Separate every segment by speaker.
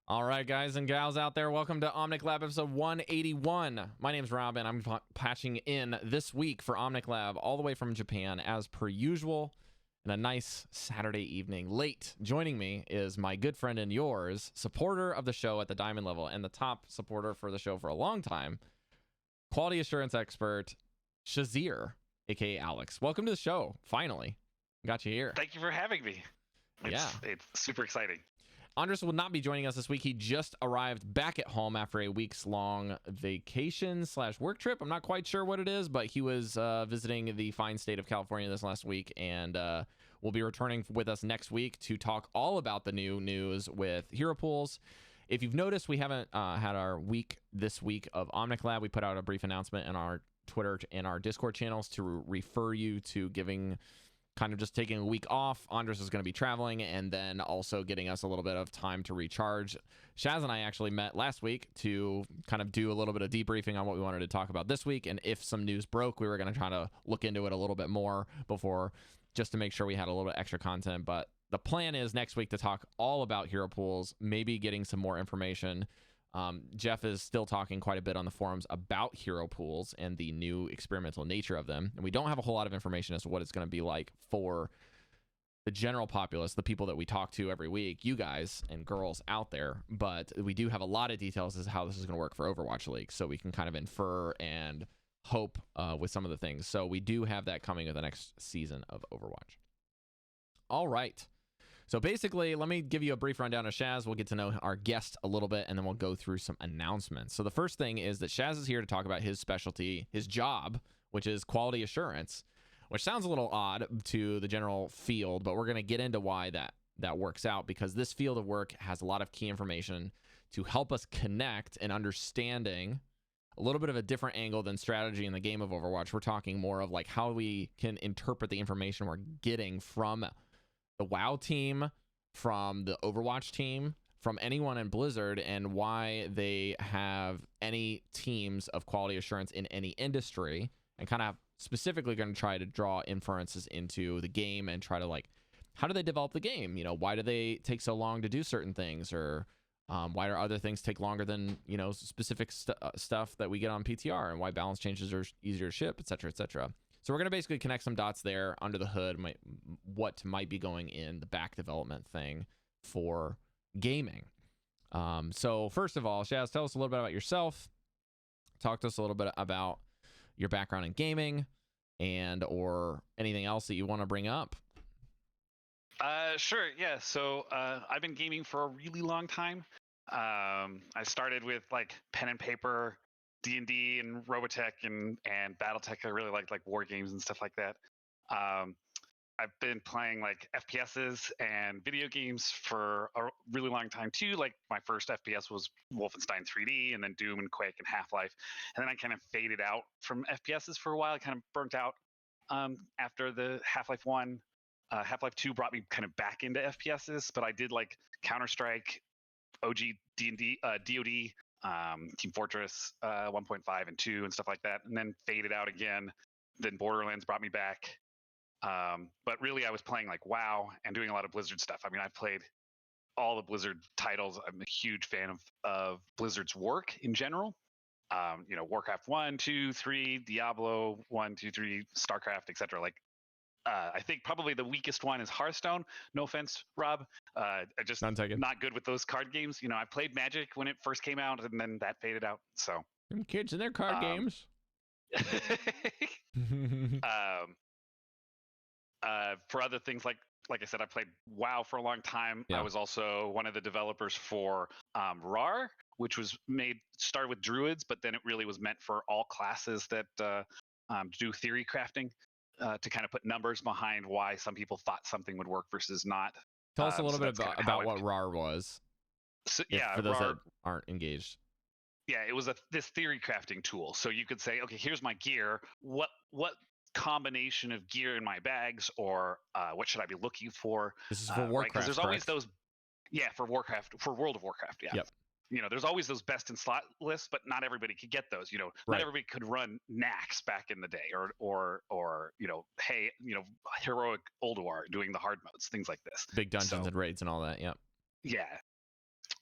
Speaker 1: All right, guys and gals out there, welcome to Omnic Lab episode 181. My name's Rob, and I'm patching in this week for Omnic Lab all the way from Japan, as per usual, and a nice Saturday evening. Late joining me is my good friend and yours, supporter of the show at the diamond level, and the top supporter for the show for a long time, quality assurance expert, Shazear, aka Alex. Welcome to the show, finally. Got you here.
Speaker 2: Thank you for having me. It's super exciting.
Speaker 1: Andres will not be joining us this week. He just arrived back at home after a weeks-long vacation/work trip. I'm not quite sure what it is, but he was visiting the fine state of California this last week, and will be returning with us next week to talk all about the new news with hero pools. If you've noticed, we haven't had our week this week of Omnic Lab. We put out a brief announcement in our Twitter and our Discord channels to refer you to kind of just taking a week off. Andres is going to be traveling, and then also getting us a little bit of time to recharge. Shaz and I actually met last week to kind of do a little bit of debriefing on what we wanted to talk about this week, and if some news broke, we were going to try to look into it a little bit more before, just to make sure we had a little bit extra content. But the plan is next week to talk all about hero pools, maybe getting some more information. Jeff is still talking quite a bit on the forums about hero pools and the new experimental nature of them. And we don't have a whole lot of information as to what it's going to be like for the general populace, the people that we talk to every week, you guys and girls out there. But we do have a lot of details as to how this is going to work for Overwatch League. So we can kind of infer and hope with some of the things. So we do have that coming in the next season of Overwatch. All right. So basically, let me give you a brief rundown of Shaz. We'll get to know our guest a little bit, and then we'll go through some announcements. So the first thing is that Shaz is here to talk about his specialty, his job, which is quality assurance, which sounds a little odd to the general field, but we're going to get into why that works out, because this field of work has a lot of key information to help us connect and understanding a little bit of a different angle than strategy in the game of Overwatch. We're talking more of like how we can interpret the information we're getting from the WoW team, from the Overwatch team, from anyone in Blizzard, and why they have any teams of quality assurance in any industry, and kind of specifically going to try to draw inferences into the game and try to, like, how do they develop the game? You know, why do they take so long to do certain things, or why do other things take longer than, you know, specific stuff that we get on PTR, and why balance changes are easier to ship, etc., etc. So we're going to basically connect some dots there under the hood, what might be going in the back development thing for gaming. So first of all, Shaz, tell us a little bit about yourself. Talk to us a little bit about your background in gaming and or anything else that you want to bring up.
Speaker 2: Sure, yeah. So I've been gaming for a really long time. I started with like pen and paper, D&D and Robotech and Battletech. I really liked like war games and stuff like that. I've been playing like FPSs and video games for a really long time too. Like my first FPS was Wolfenstein 3D, and then Doom and Quake and Half-Life. And then I kind of faded out from FPSs for a while. I kind of burnt out after the Half-Life 1. Half-Life 2 brought me kind of back into FPSs, but I did like Counter-Strike, OG D&D, DoD, Team Fortress 1.5 and 2 and stuff like that, and then faded out again. Then Borderlands brought me back. But really I was playing like WoW and doing a lot of Blizzard stuff. I mean, I've played all the Blizzard titles. I'm a huge fan of Blizzard's work in general. You know, Warcraft 1, 2, 3, Diablo 1, 2, 3, StarCraft, etc. Like I think probably the weakest one is Hearthstone. No offense, Rob. I just not good with those card games. You know, I played Magic when it first came out, and then that faded out. So
Speaker 1: Them kids and their card games.
Speaker 2: For other things, like I said, I played WoW for a long time.
Speaker 1: Yeah.
Speaker 2: I was also one of the developers for RAR, which started with druids, but then it really was meant for all classes that do theory crafting. To kind of put numbers behind why some people thought something would work versus not.
Speaker 1: Tell us a little bit about what RAR was.
Speaker 2: So, yeah,
Speaker 1: for those that aren't engaged.
Speaker 2: Yeah, it was this theory crafting tool. So you could say, okay, here's my gear. What combination of gear in my bags, or what should I be looking for?
Speaker 1: This is for Warcraft,
Speaker 2: right? Because there's always those. Yeah, for World of Warcraft. Yeah. Yep. You know, there's always those best in slot lists, but not everybody could get those. You know, not everybody could run Nax back in the day, or you know, hey, you know, heroic Ulduar doing the hard modes, things like this.
Speaker 1: Big dungeons and raids and all that. Yep.
Speaker 2: Yeah.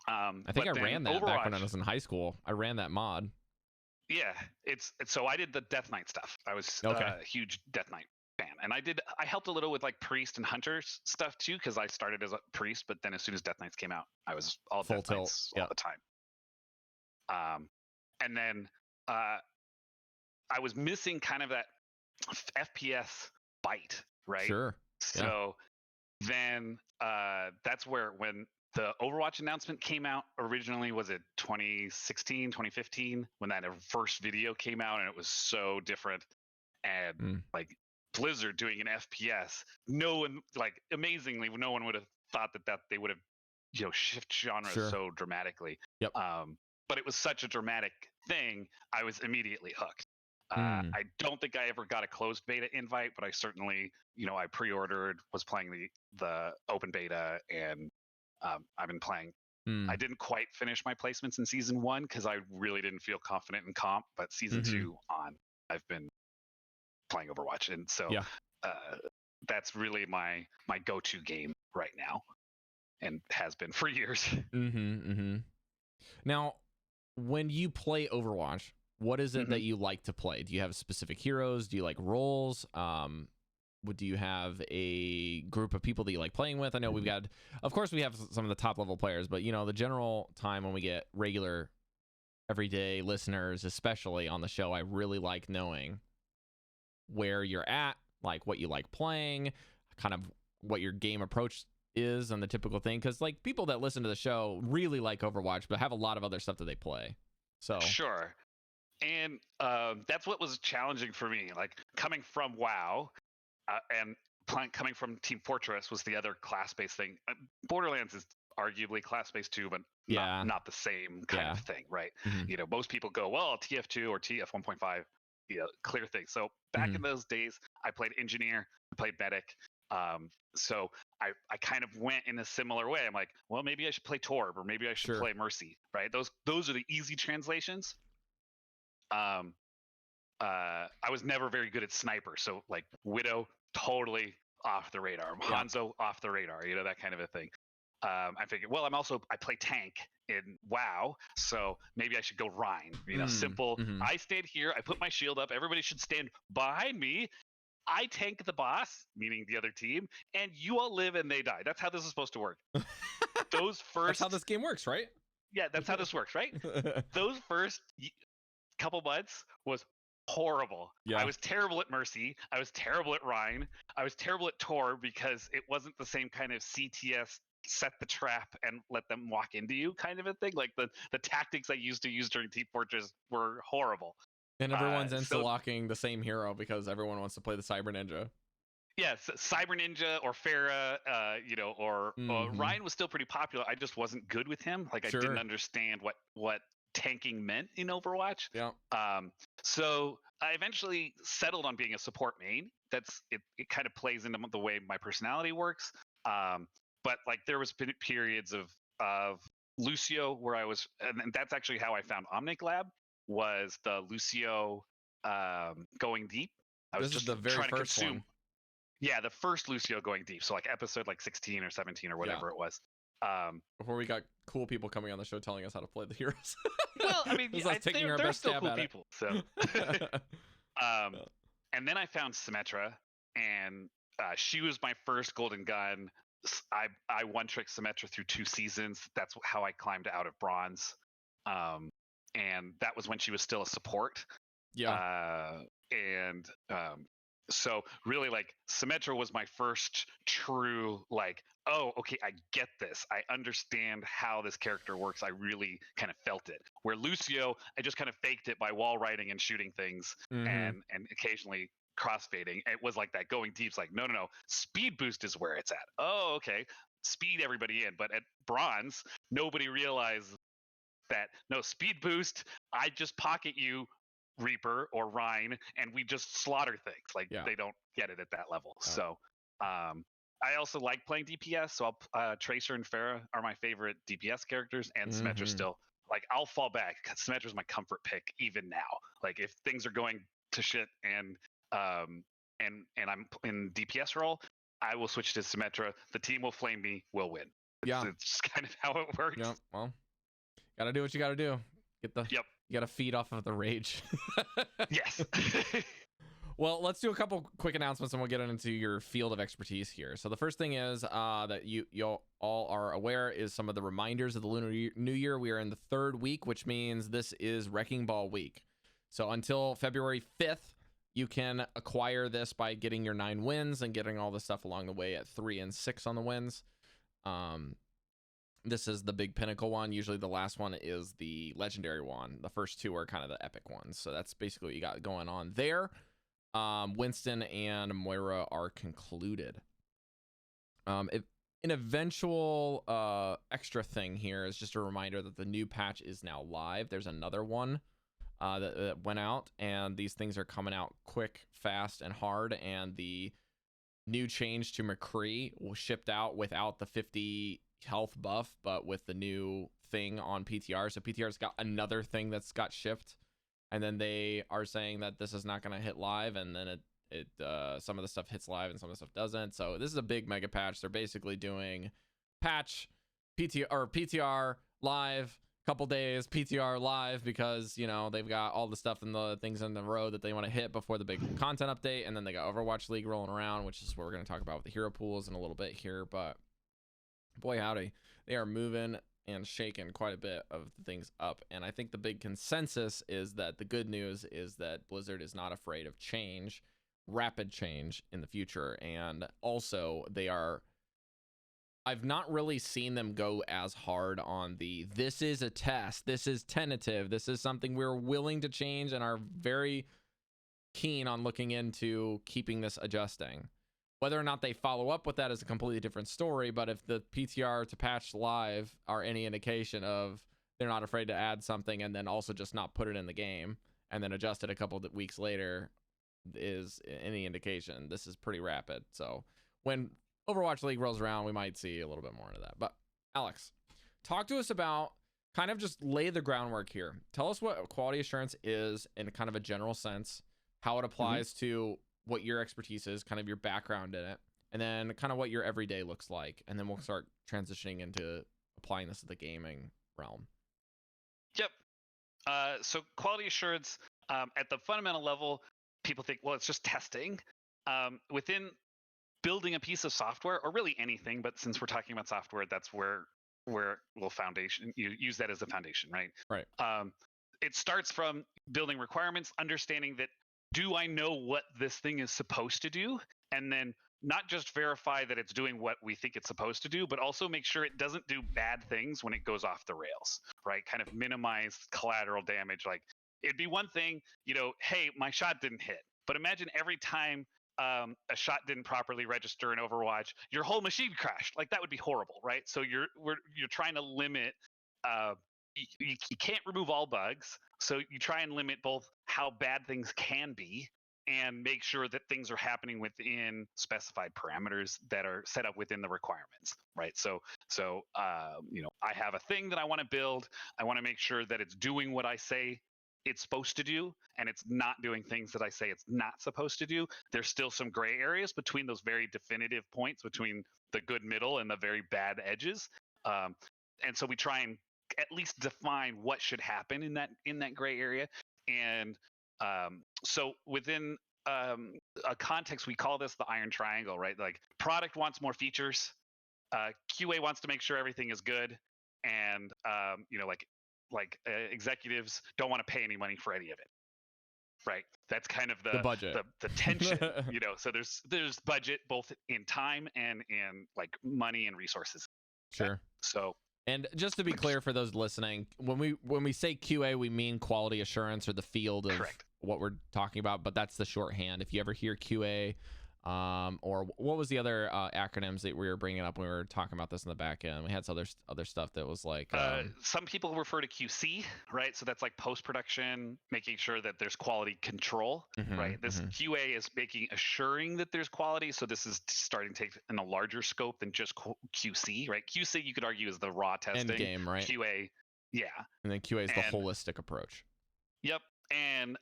Speaker 1: I think I
Speaker 2: but then
Speaker 1: ran that back when I
Speaker 2: Overwatch,
Speaker 1: was in high school. I ran that mod.
Speaker 2: yeah, it's so I did the Death Knight stuff. I was
Speaker 1: Okay.
Speaker 2: a huge Death Knight fan, and I helped a little with like priest and hunters stuff too because I started as a priest, but then as soon as Death Knights came out, I was all
Speaker 1: Full
Speaker 2: Death
Speaker 1: tilt.
Speaker 2: Knights all
Speaker 1: Yep.
Speaker 2: the time. And then I was missing kind of that FPS bite, right?
Speaker 1: Sure. Yeah.
Speaker 2: So then that's where when the Overwatch announcement came out originally, was it 2016, 2015, when that first video came out and it was so different and like Blizzard doing an FPS, no one, like amazingly, no one would have thought that they would have, shift genres
Speaker 1: Sure.
Speaker 2: so dramatically.
Speaker 1: Yep.
Speaker 2: But it was such a dramatic thing, I was immediately hooked. I don't think I ever got a closed beta invite, but I certainly, I pre-ordered, was playing the open beta, and I've been playing. I didn't quite finish my placements in season 1 because I really didn't feel confident in comp, but season 2 on, I've been playing Overwatch, and so that's really my go-to game right now, and has been for years.
Speaker 1: Now, when you play Overwatch, what is it that you like to play? Do you have specific heroes? Do you like roles? Do you have a group of people that you like playing with? I know we've got, of course, we have some of the top level players, but the general time when we get regular, everyday listeners, especially on the show, I really like knowing where you're at, like what you like playing, kind of what your game approach is, and the typical thing. Because like people that listen to the show really like Overwatch, but have a lot of other stuff that they play. So
Speaker 2: sure. And that's what was challenging for me. Like coming from WoW and coming from Team Fortress was the other class-based thing. Borderlands is arguably class-based too, but not the same kind of thing, right? Most people go, well, TF2 or TF 1.5, clear thing. So back in those days, I played engineer, I played medic. So I kind of went in a similar way. I'm like, well, maybe I should play Torb, or maybe I should play Mercy, right? Those are the easy translations. I was never very good at sniper, so like Widow, totally off the radar. Hanzo, off the radar, that kind of a thing. I figured, well, I play tank in WoW, so maybe I should go Rhine. Simple. I stand here, I put my shield up, everybody should stand behind me. I tank the boss, meaning the other team, and you all live and they die. That's how this is supposed to work.
Speaker 1: That's how this game works, right?
Speaker 2: Yeah, that's how this works, right? Those first couple months was horrible. Yeah. I was terrible at Mercy. I was terrible at Rhine. I was terrible at Tor because it wasn't the same kind of CTS set the trap and let them walk into you kind of a thing. Like the tactics I used to use during Team Fortress were horrible.
Speaker 1: And everyone's insta-locking the same hero because everyone wants to play the Cyber Ninja.
Speaker 2: Yes, Cyber Ninja or Pharah, or Ryan was still pretty popular. I just wasn't good with him. Like I didn't understand what tanking meant in Overwatch.
Speaker 1: Yeah.
Speaker 2: So I eventually settled on being a support main. It kind of plays into the way my personality works. But like there was periods of Lucio where I was, and that's actually how I found Omnic Lab, was the Lucio going deep. I was just
Speaker 1: the very
Speaker 2: trying to
Speaker 1: first
Speaker 2: consume.
Speaker 1: one.
Speaker 2: Yeah, the first Lucio going deep. So like episode 16 or 17 or whatever it was.
Speaker 1: Before we got cool people coming on the show telling us how to play the heroes.
Speaker 2: Well, I mean, they're still cool people. So, and then I found Symmetra, and she was my first golden gun. I one-trick Symmetra through 2 seasons. That's how I climbed out of bronze. And that was when she was still a support.
Speaker 1: Yeah.
Speaker 2: So really, like, Symmetra was my first true, like, oh, okay, I get this. I understand how this character works. I really kind of felt it. Where Lucio, I just kind of faked it by wall riding and shooting things, and occasionally crossfading. It was like that going deep's like, no. Speed boost is where it's at. Oh, okay. Speed everybody in. But at bronze, nobody realized that, no, speed boost, I just pocket you, Reaper or Rhine, and we just slaughter things. Like they don't get it at that level. So I also like playing DPS, so Tracer and Pharah are my favorite DPS characters, and Symmetra still. Like I'll fall back because Symmetra's my comfort pick even now. Like if things are going to shit and I'm in DPS role, I will switch to Symmetra. The team will flame me, we'll win.
Speaker 1: Yeah.
Speaker 2: It's just kind of how it works.
Speaker 1: Yeah. Well, gotta do what you gotta do.
Speaker 2: Yep.
Speaker 1: You gotta feed off of the rage.
Speaker 2: Yes.
Speaker 1: Well, let's do a couple quick announcements and we'll get into your field of expertise here. So the first thing is that you all are aware is some of the reminders of the Lunar New Year. We are in the 3rd week, which means this is Wrecking Ball week. So until February 5th, you can acquire this by getting your 9 wins and getting all the stuff along the way at 3 and 6 on the wins. This is the big pinnacle one. Usually the last one is the legendary one. The first 2 are kind of the epic ones. So that's basically what you got going on there. Winston and Moira are concluded. If an eventual extra thing here is just a reminder that the new patch is now live. There's another one that went out, and these things are coming out quick, fast, and hard. And the new change to McCree was shipped out without the 50 health buff, but with the new thing on PTR. So PTR's got another thing that's got shipped, and then they are saying that this is not going to hit live, and then it some of the stuff hits live and some of the stuff doesn't. So this is a big mega patch. They're basically doing patch PTR live, couple days, PTR live, because they've got all the stuff and the things in the road that they want to hit before the big content update. And then they got Overwatch League rolling around, which is what we're going to talk about with the hero pools in a little bit here. But boy howdy, they are moving and shaking quite a bit of the things up. And I think the big consensus is that the good news is that Blizzard is not afraid of change, rapid change in the future. And also I've not really seen them go as hard on this is a test, this is tentative, this is something we're willing to change and are very keen on looking into keeping this adjusting. Whether or not they follow up with that is a completely different story, but if the PTR to patch live are any indication of they're not afraid to add something and then also just not put it in the game and then adjust it a couple of weeks later is any indication, this is pretty rapid. So when Overwatch League rolls around, we might see a little bit more into that. But Alex, talk to us about, kind of just lay the groundwork here. Tell us what quality assurance is in kind of a general sense, how it applies to what your expertise is, kind of your background in it, and then kind of what your everyday looks like. And then we'll start transitioning into applying this to the gaming realm.
Speaker 2: Yep. So quality assurance, at the fundamental level, people think, well, it's just testing. Within building a piece of software, or really anything, but since we're talking about software, that's where we'll foundation, you use that as a foundation, right?
Speaker 1: Right.
Speaker 2: It starts from building requirements, understanding that, do I know what this thing is supposed to do? And then not just verify that it's doing what we think it's supposed to do, but also make sure it doesn't do bad things when it goes off the rails, right? Kind of minimize collateral damage. Like, it'd be one thing, hey, my shot didn't hit. But imagine every time a shot didn't properly register in Overwatch, your whole machine crashed. Like, that would be horrible, right? So you're trying to limit. You can't remove all bugs, so you try and limit both how bad things can be and make sure that things are happening within specified parameters that are set up within the requirements, right? So I have a thing that I want to build. I want to make sure that it's doing what I say it's supposed to do, and it's not doing things that I say it's not supposed to do. There's still some gray areas between those very definitive points, between the good middle and the very bad edges. And so we try and at least define what should happen in that gray area. And so within a context, we call this the iron triangle, right? Like, product wants more features, QA wants to make sure everything is good, and executives don't want to pay any money for any of it, right? That's kind of the
Speaker 1: budget,
Speaker 2: the tension. So there's budget both in time and in like money and resources.
Speaker 1: Sure.
Speaker 2: So,
Speaker 1: and just to be clear for those listening, when we say QA, we mean quality assurance, or the field of what we're talking about, but that's the shorthand. If you ever hear QA, or what was the other acronyms that we were bringing up when we were talking about this in the back end? We had some other stuff that was like
Speaker 2: some people refer to QC, right? So that's like post-production, making sure that there's quality control, right? This QA is assuring that there's quality. So this is starting to take in a larger scope than just QC, right? QC, you could argue, is the raw testing.
Speaker 1: End game, right?
Speaker 2: QA, yeah.
Speaker 1: And then QA is the holistic approach.
Speaker 2: Yep. And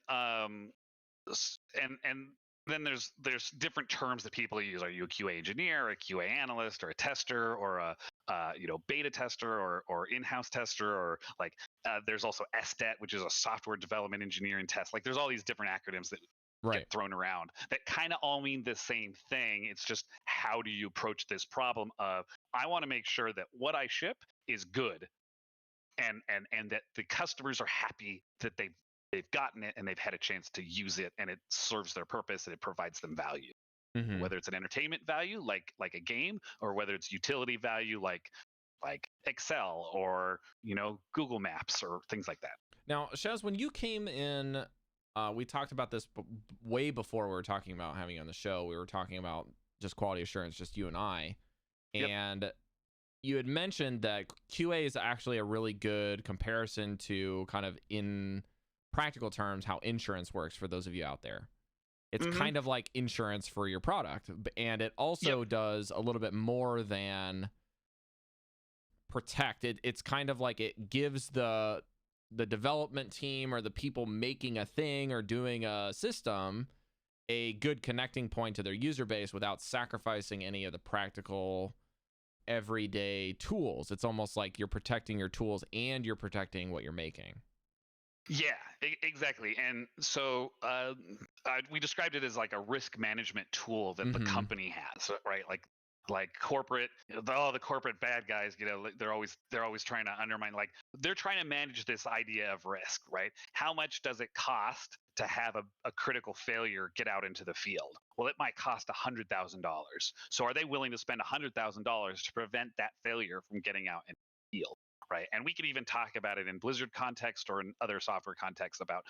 Speaker 2: then there's different terms that people use. Are you a QA engineer, or a QA analyst, or a tester, or a beta tester or in-house tester, or like there's also SDET, which is a software development engineering test. Like there's all these different acronyms that get thrown around that kind of all mean the same thing. It's just how do you approach this problem of I want to make sure that what I ship is good, and that the customers are happy that they've gotten it and they've had a chance to use it and it serves their purpose and it provides them value. Whether it's an entertainment value like a game, or whether it's utility value like Excel or Google Maps or things like that.
Speaker 1: Now, Shaz, when you came in, we talked about this way before we were talking about having you on the show. We were talking about just quality assurance, just you and I. And you had mentioned that QA is actually a really good comparison to kind of in practical terms how insurance works for those of you out there. It's kind of like insurance for your product, and it also does a little bit more than protect. It's kind of like it gives the development team or the people making a thing or doing a system a good connecting point to their user base without sacrificing any of the practical everyday tools. It's almost like you're protecting your tools and you're protecting what you're making.
Speaker 2: Yeah, exactly. And so we described it as like a risk management tool that the company has, right? Like corporate, the corporate bad guys, they're always trying to undermine, like they're trying to manage this idea of risk, right? How much does it cost to have a critical failure get out into the field? Well, it might cost $100,000. So are they willing to spend $100,000 to prevent that failure from getting out in the field? Right. And we could even talk about it in Blizzard context or in other software contexts about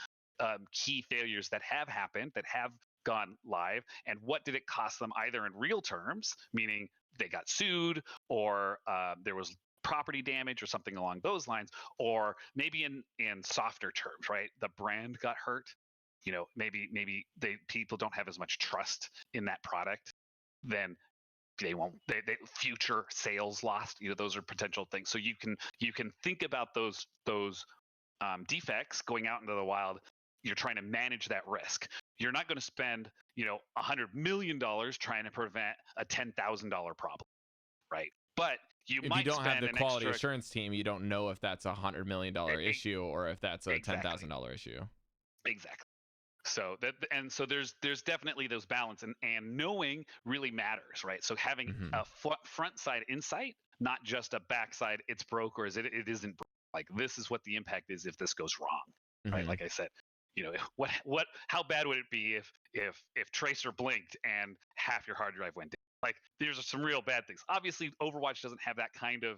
Speaker 2: key failures that have happened, that have gone live, and what did it cost them either in real terms, meaning they got sued or there was property damage or something along those lines, or maybe in softer terms, right? The brand got hurt. Maybe people don't have as much trust in that product, then they won't future sales lost, those are potential things. So you can think about those defects going out into the wild. You're trying to manage that risk. You're not going to spend $100 million trying to prevent a $10,000 problem, right? But if you
Speaker 1: don't have the quality assurance team, you don't know if that's $100 million issue or if that's a $10,000 issue.
Speaker 2: Exactly. So there's definitely those balance, and knowing really matters, right? So having a front side insight, not just a backside, it's broke or it isn't broke. Like this is what the impact is if this goes wrong, right? Like I said, how bad would it be if Tracer blinked and half your hard drive went down? Like there's some real bad things. Obviously, Overwatch doesn't have that kind of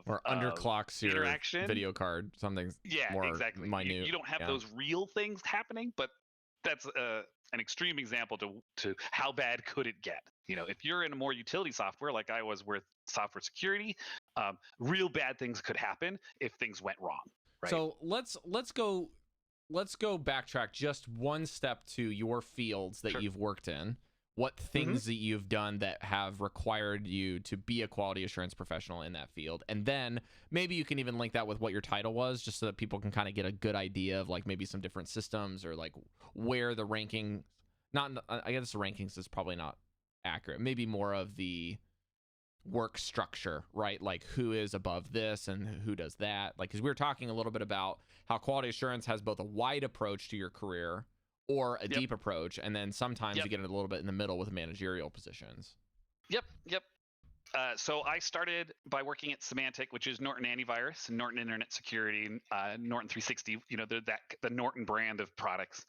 Speaker 1: or underclocks your
Speaker 2: interaction.
Speaker 1: Video card, something more
Speaker 2: exactly.
Speaker 1: minute.
Speaker 2: You don't have those real things happening, but that's an extreme example to how bad could it get. If you're in a more utility software like I was with software security, real bad things could happen if things went wrong. Right?
Speaker 1: So let's go backtrack just one step to your fields that you've worked in. What things that you've done that have required you to be a quality assurance professional in that field, and then maybe you can even link that with what your title was, just so that people can kind of get a good idea of like maybe some different systems or like where the ranking. I guess the rankings is probably not accurate. Maybe more of the work structure, right? Like who is above this and who does that. Like because we were talking a little bit about how quality assurance has both a wide approach to your career or a deep approach, and then sometimes you get a little bit in the middle with managerial positions.
Speaker 2: Yep. So I started by working at Symantec, which is Norton Antivirus, Norton Internet Security, Norton 360. They're the Norton brand of products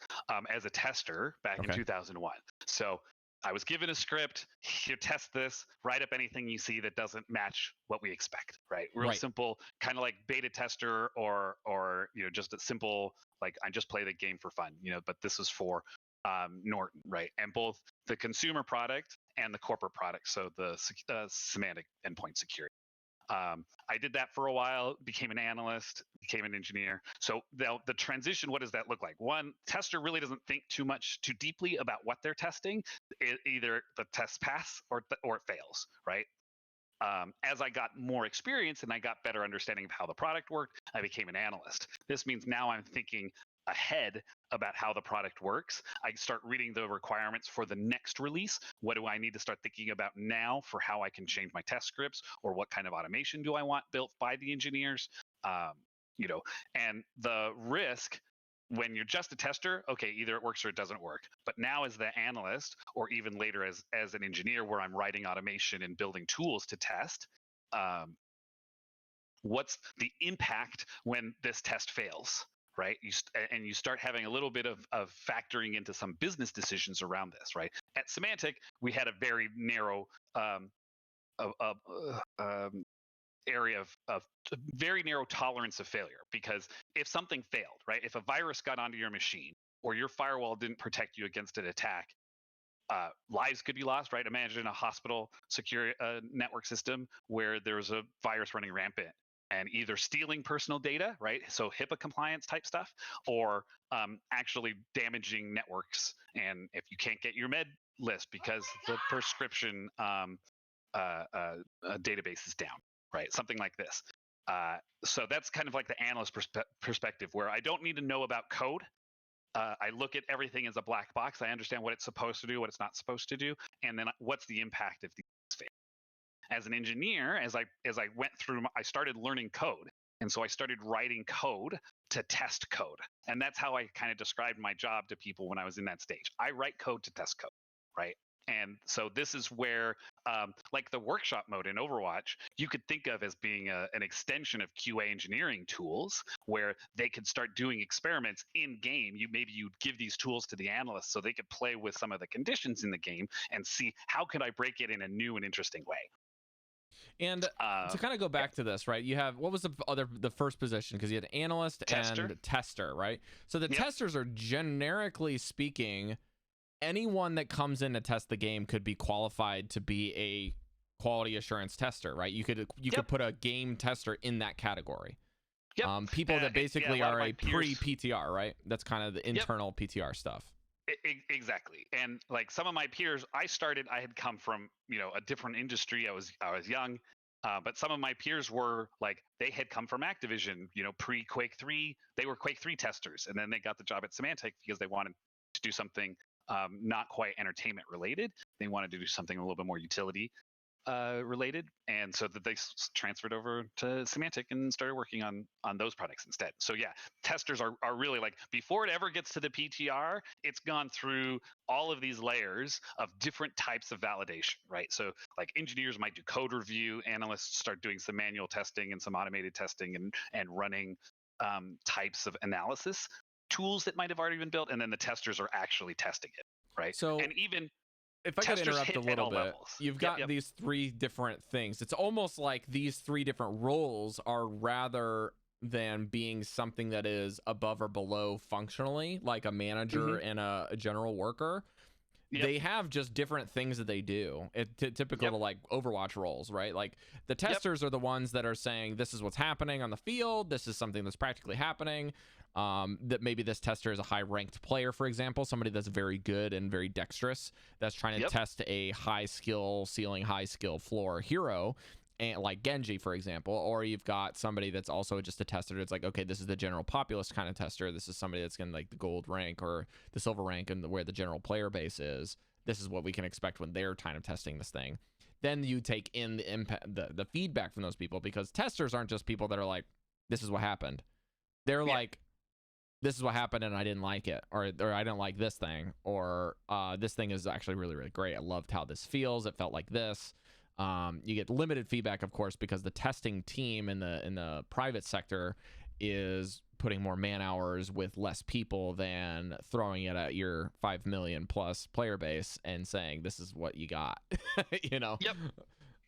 Speaker 2: as a tester back in 2001. So I was given a script. Here, test this. Write up anything you see that doesn't match what we expect. Right. Real simple, kind of like beta tester, or just a simple like I just play the game for fun. But this is for Norton, right? And both the consumer product and the corporate product. So the Symantec endpoint security. I did that for a while, became an analyst, became an engineer. So the transition, what does that look like? One, tester really doesn't think too deeply about what they're testing. Either the test pass or it fails, right? As I got more experience and I got better understanding of how the product worked, I became an analyst. This means now I'm thinking ahead about how the product works. I start reading the requirements for the next release. What do I need to start thinking about now for how I can change my test scripts, or what kind of automation do I want built by the engineers? And the risk when you're just a tester, okay, either it works or it doesn't work. But now as the analyst, or even later as an engineer where I'm writing automation and building tools to test, what's the impact when this test fails, right? And you start having a little bit of factoring into some business decisions around this, right? At Symantec, we had a very narrow area of very narrow tolerance of failure, because if something failed, right, if a virus got onto your machine or your firewall didn't protect you against an attack, lives could be lost, right? Imagine a hospital secure network system where there's a virus running rampant and either stealing personal data, right? So HIPAA compliance type stuff, or actually damaging networks. And if you can't get your med list because the prescription database is down, right? Something like this. So that's kind of like the analyst perspective, where I don't need to know about code. I look at everything as a black box. I understand what it's supposed to do, what it's not supposed to do, and then what's the impact if these fail. As an engineer, as I went through, I started learning code, and so I started writing code to test code, and that's how I kind of described my job to people when I was in that stage. I write code to test code, right? And so this is where, like the workshop mode in Overwatch, you could think of as being an extension of QA engineering tools, where they could start doing experiments in game. Maybe you'd give these tools to the analysts so they could play with some of the conditions in the game and see how could I break it in a new and interesting way.
Speaker 1: And to kind of go back to this, right? You have, what was the first position? Because you had analyst and tester, right? So the testers are, generically speaking, anyone that comes in to test the game could be qualified to be a quality assurance tester, right? You could put a game tester in that category. People that basically are a pre-PTR, right? That's kind of the internal PTR stuff.
Speaker 2: Exactly. And like some of my peers, I had come from, a different industry. I was young, but some of my peers were like, they had come from Activision, pre-Quake 3. They were Quake 3 testers, and then they got the job at Symantec because they wanted to do something not quite entertainment related. They wanted to do something a little bit more utility related, and so that they transferred over to Symantec and started working on those products instead. So yeah, testers are really like, before it ever gets to the PTR, it's gone through all of these layers of different types of validation, right? So like engineers might do code review, analysts start doing some manual testing and some automated testing and running types of analysis tools that might have already been built, and then the testers are actually testing it, right?
Speaker 1: So,
Speaker 2: and even
Speaker 1: if I could interrupt a little bit, you've got these three different things. It's almost like these three different roles are, rather than being something that is above or below functionally, like a manager and a general worker, they have just different things that they do. Typical to like Overwatch roles, right? Like the testers are the ones that are saying, this is what's happening on the field, this is something that's practically happening. That maybe this tester is a high ranked player, for example, somebody that's very good and very dexterous, that's trying to test a high skill ceiling, high skill floor hero, and like Genji, for example. Or you've got somebody that's also just a tester. It's like, okay, this is the general populist kind of tester. This is somebody that's going to like the gold rank or the silver rank, and where the general player base is. This is what we can expect when they're kind of testing this thing. Then you take in the impact, the feedback from those people, because testers aren't just people that are like, this is what happened. They're like, this is what happened and I didn't like it, or I didn't like this thing, or this thing is actually really, really great. I loved how this feels. It felt like this. You get limited feedback, of course, because the testing team in the private sector is putting more man hours with less people than throwing it at your 5 million plus player base and saying, this is what you got.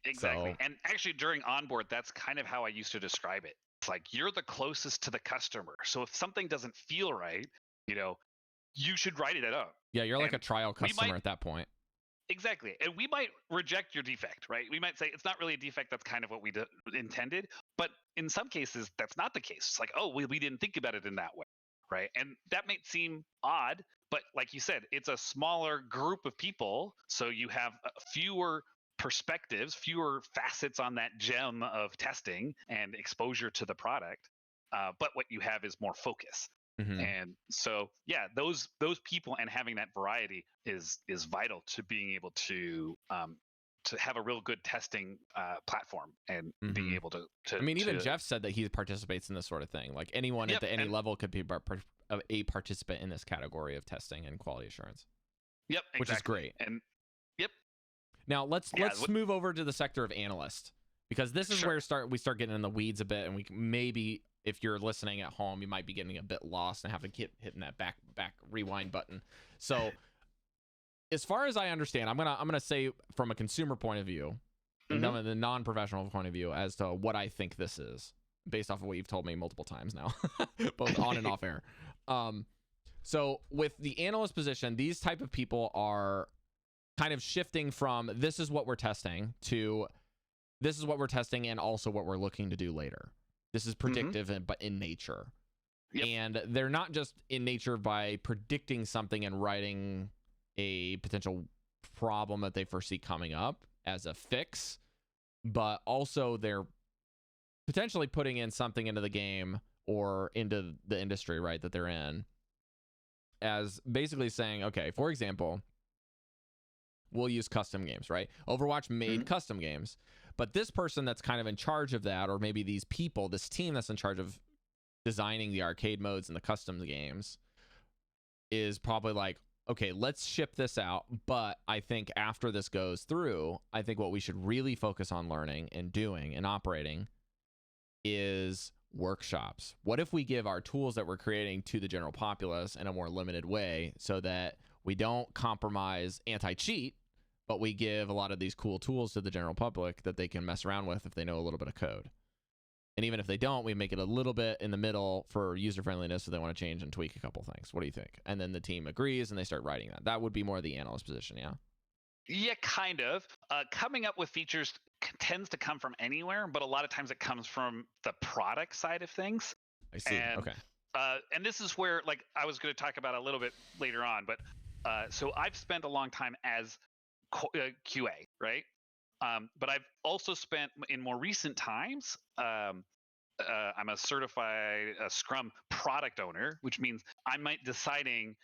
Speaker 2: Exactly. So, and actually during onboard, that's kind of how I used to describe it. It's like, you're the closest to the customer. So if something doesn't feel right, you should write it up.
Speaker 1: Yeah, you're like a trial customer at that point.
Speaker 2: Exactly. And we might reject your defect, right? We might say, it's not really a defect. That's kind of what we intended. But in some cases, that's not the case. It's like, oh, we didn't think about it in that way, right? And that might seem odd, but like you said, it's a smaller group of people. So you have fewer perspectives, fewer facets on that gem of testing and exposure to the product. But what you have is more focus.
Speaker 1: Mhm.
Speaker 2: And so yeah, those people and having that variety is vital to being able to have a real good testing platform and being
Speaker 1: Mhm.
Speaker 2: able to
Speaker 1: I mean, even
Speaker 2: to
Speaker 1: Jeff said that he participates in this sort of thing. Like anyone at
Speaker 2: yep
Speaker 1: any
Speaker 2: and
Speaker 1: level could be a participant in this category of testing and quality assurance,
Speaker 2: yep
Speaker 1: which is
Speaker 2: exactly
Speaker 1: great.
Speaker 2: and yep
Speaker 1: Now let's
Speaker 2: yeah
Speaker 1: move over to the sector of analyst, because this is
Speaker 2: sure
Speaker 1: where we start getting in the weeds a bit, and we maybe, if you're listening at home, you might be getting a bit lost and have to keep hitting that back rewind button. So as far as I understand, I'm gonna say from a consumer point of view, and
Speaker 2: hmm
Speaker 1: the non-professional point of view, as to what I think this is, based off of what you've told me multiple times now, both on and off air. So with the analyst position, these type of people are kind of shifting from this is what we're testing to this is what we're testing and also what we're looking to do later. This is predictive, but in nature.
Speaker 2: Yep.
Speaker 1: And they're not just in nature by predicting something and writing a potential problem that they foresee coming up as a fix, but also they're potentially putting in something into the game or into the industry, right, that they're in, as basically saying, okay, for example, we'll use custom games, right? Overwatch made custom games, but this person that's kind of in charge of that, or maybe these people, this team that's in charge of designing the arcade modes and the custom games, is probably like, okay, let's ship this out, but I think after this goes through, I think what we should really focus on learning and doing and operating is workshops. What if we give our tools that we're creating to the general populace in a more limited way, so that we don't compromise anti-cheat, but we give a lot of these cool tools to the general public that they can mess around with if they know a little bit of code. And even if they don't, we make it a little bit in the middle for user friendliness, so they want to change and tweak a couple things. What do you think? And then the team agrees and they start writing that. That would be more the analyst position, yeah?
Speaker 2: Yeah, kind of. Coming up with features tends to come from anywhere, but a lot of times it comes from the product side of things.
Speaker 1: I see.
Speaker 2: And
Speaker 1: Okay.
Speaker 2: and this is where, like, I was going to talk about a little bit later on, but so I've spent a long time as QA, right? But I've also spent in more recent times. I'm a certified Scrum product owner, which means I'm deciding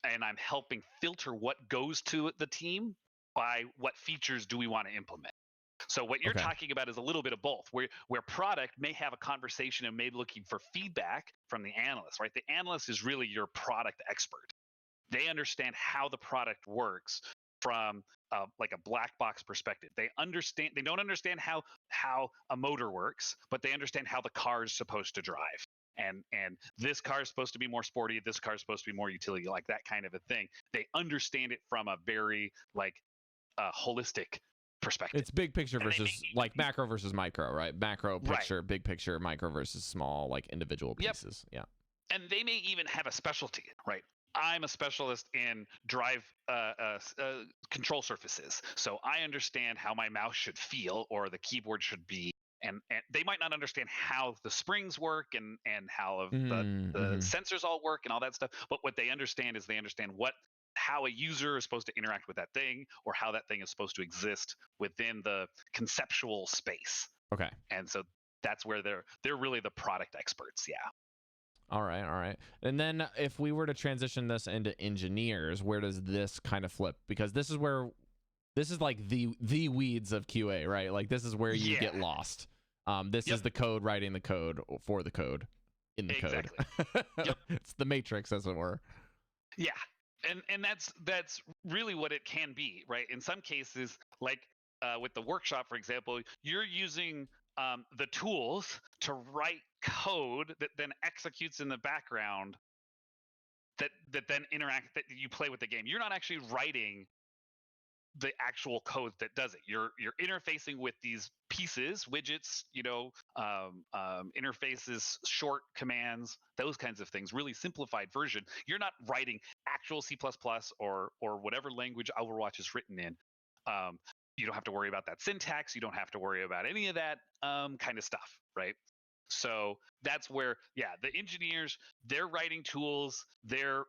Speaker 2: and I'm helping filter what goes to the team by what features do we want to implement. So what you're
Speaker 1: Okay.
Speaker 2: talking about is a little bit of both, where product may have a conversation and may be looking for feedback from the analyst, right? The analyst is really your product expert. They understand how the product works from like a black box perspective. They don't understand how a motor works, but they understand how the car is supposed to drive. And this car is supposed to be more sporty, this car is supposed to be more utility, like that kind of a thing. They understand it from a very like holistic perspective.
Speaker 1: It's big picture versus like macro versus micro, right? Macro picture, right. Big picture, micro versus small, like individual pieces. Yep. Yeah.
Speaker 2: And they may even have a specialty, right? I'm a specialist in drive control surfaces, so I understand how my mouse should feel or the keyboard should be. And they might not understand how the springs work and how the sensors all work and all that stuff. But what they understand is they understand how a user is supposed to interact with that thing, or how that thing is supposed to exist within the conceptual space.
Speaker 1: Okay.
Speaker 2: And so that's where they're really the product experts. Yeah.
Speaker 1: All right. And then if we were to transition this into engineers, where does this kind of flip? Because this is like the weeds of QA, right? Like this is where you get lost. This is the code writing the code for the code in the code. It's the matrix, as it were.
Speaker 2: Yeah. And that's really what it can be, right? In some cases, like with the workshop, for example, you're using the tools to write code that then executes in the background that then that you play with the game. You're not actually writing the actual code that does it. You're interfacing with these pieces, widgets, interfaces, short commands, those kinds of things. Really simplified version. You're not writing actual C++ or whatever language Overwatch is written in. You don't have to worry about that syntax. You don't have to worry about any of that kind of stuff, right? So that's where, the engineers, they're writing tools. They're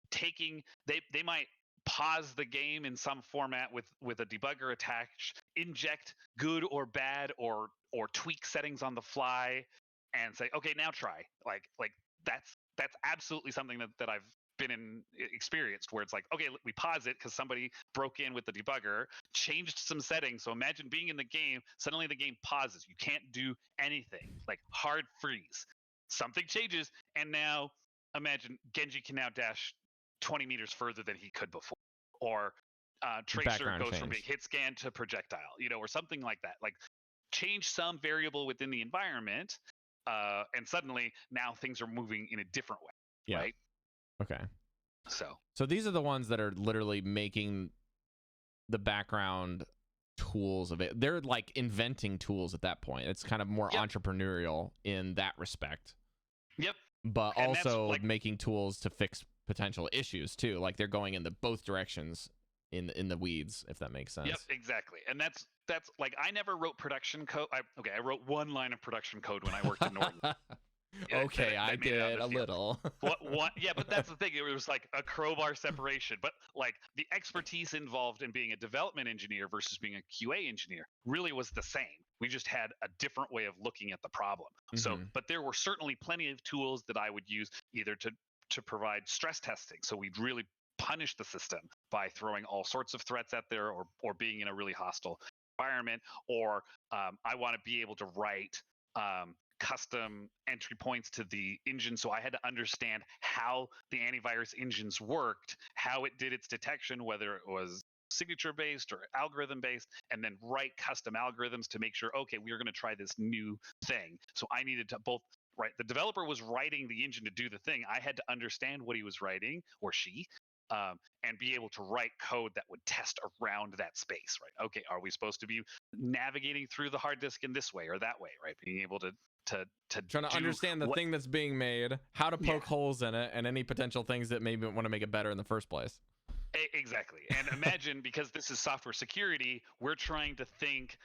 Speaker 2: taking. They might pause the game in some format with a debugger attached, inject good or bad or tweak settings on the fly, and say, okay, now try. Like that's absolutely something that I've been experienced, where it's like, okay, we pause it because somebody broke in with the debugger, changed some settings. So imagine being in the game, suddenly the game pauses. You can't do anything, like hard freeze. Something changes, and now imagine Genji can now dash 20 meters further than he could before, or Tracer
Speaker 1: Background
Speaker 2: goes from being
Speaker 1: change.
Speaker 2: hit scan to projectile, or something like that. Like change some variable within the environment, and suddenly now things are moving in a different way,
Speaker 1: Yeah.
Speaker 2: right?
Speaker 1: Okay.
Speaker 2: So
Speaker 1: these are the ones that are literally making the background tools of it. They're like inventing tools at that point. It's kind of more entrepreneurial in that respect.
Speaker 2: Yep.
Speaker 1: But
Speaker 2: And that's,
Speaker 1: also
Speaker 2: like,
Speaker 1: making tools to fix potential issues too. Like they're going in the both directions in the weeds, if that makes sense.
Speaker 2: Yep, exactly. And that's like, I never wrote production code. I wrote one line of production code when I worked in Norton.
Speaker 1: Okay, I did a little.
Speaker 2: What? Yeah, but that's the thing. It was like a crowbar separation. But like the expertise involved in being a development engineer versus being a QA engineer really was the same. We just had a different way of looking at the problem. So, but there were certainly plenty of tools that I would use either to provide stress testing. So we'd really punish the system by throwing all sorts of threats out there, or being in a really hostile environment, or I want to be able to write custom entry points to the engine, so I had to understand how the antivirus engines worked, how it did its detection, whether it was signature based or algorithm based, and then write custom algorithms to make sure, okay, we are going to try this new thing. So I needed to both write, the developer was writing the engine to do the thing, I had to understand what he was writing, or she, and be able to write code that would test around that space, right? Okay, are we supposed to be navigating through the hard disk in this way or that way, right? Being able to
Speaker 1: trying to understand the thing that's being made, how to poke holes in it, and any potential things that maybe want to make it better in the first place.
Speaker 2: Exactly. And imagine, because this is software security, we're trying to think,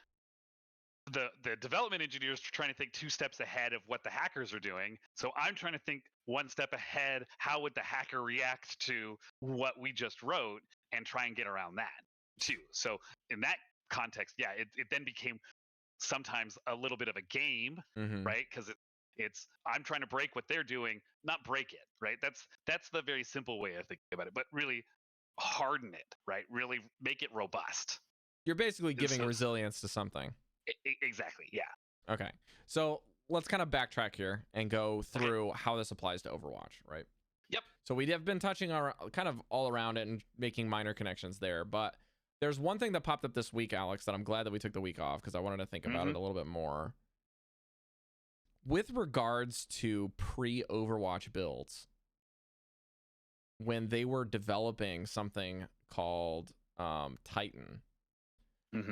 Speaker 2: the development engineers are trying to think 2 steps ahead of what the hackers are doing. So I'm trying to think 1 step ahead. How would the hacker react to what we just wrote, and try and get around that too? So in that context, it then became sometimes a little bit of a game, right? Because it's I'm trying to break what they're doing, not break it, right? That's the very simple way of thinking about it, but really harden it, right? Really make it robust.
Speaker 1: You're basically giving resilience to something.
Speaker 2: Exactly, yeah.
Speaker 1: Okay, so let's kind of backtrack here and go through how this applies to Overwatch, right?
Speaker 2: Yep.
Speaker 1: So we have been touching our kind of all around it and making minor connections there, but there's one thing that popped up this week, Alex, that I'm glad that we took the week off, because I wanted to think about it a little bit more. With regards to pre-Overwatch builds, when they were developing something called Titan,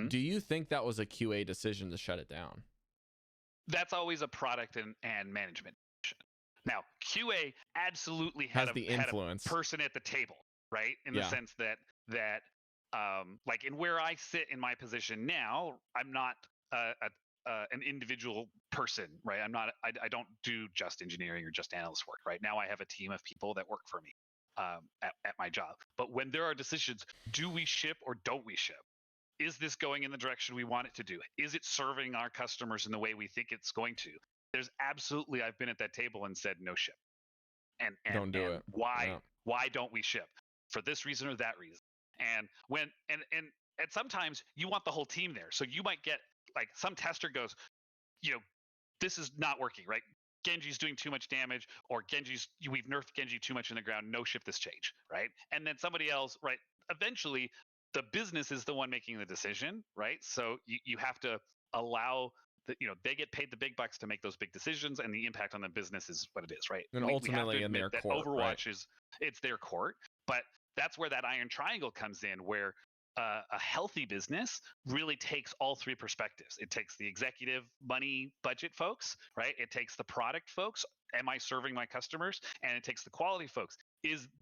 Speaker 1: do you think that was a QA decision to shut it down?
Speaker 2: That's always a product and management decision. Now, QA absolutely had
Speaker 1: the influence.
Speaker 2: Had a person at the table, right? In the sense that like in where I sit in my position now, I'm not an individual person, right? I don't do just engineering or just analyst work, right? Now I have a team of people that work for me at my job. But when there are decisions, do we ship or don't we ship? Is this going in the direction we want it to do? Is it serving our customers in the way we think it's going to? There's absolutely, I've been at that table and said no ship. And
Speaker 1: don't do it.
Speaker 2: Why don't we ship? For this reason or that reason. And and sometimes you want the whole team there. So you might get, like, some tester goes, this is not working, right? Genji's doing too much damage, or we've nerfed Genji too much in the ground, no ship this change, right? And then somebody else, right? Eventually, the business is the one making the decision, right? So you have to allow they get paid the big bucks to make those big decisions, and the impact on the business is what it is, right?
Speaker 1: And ultimately in their court,
Speaker 2: Overwatch it's their court, but that's where that iron triangle comes in, where a healthy business really takes all 3 perspectives. It takes the executive money budget folks, right? It takes the product folks. Am I serving my customers? And it takes the quality folks.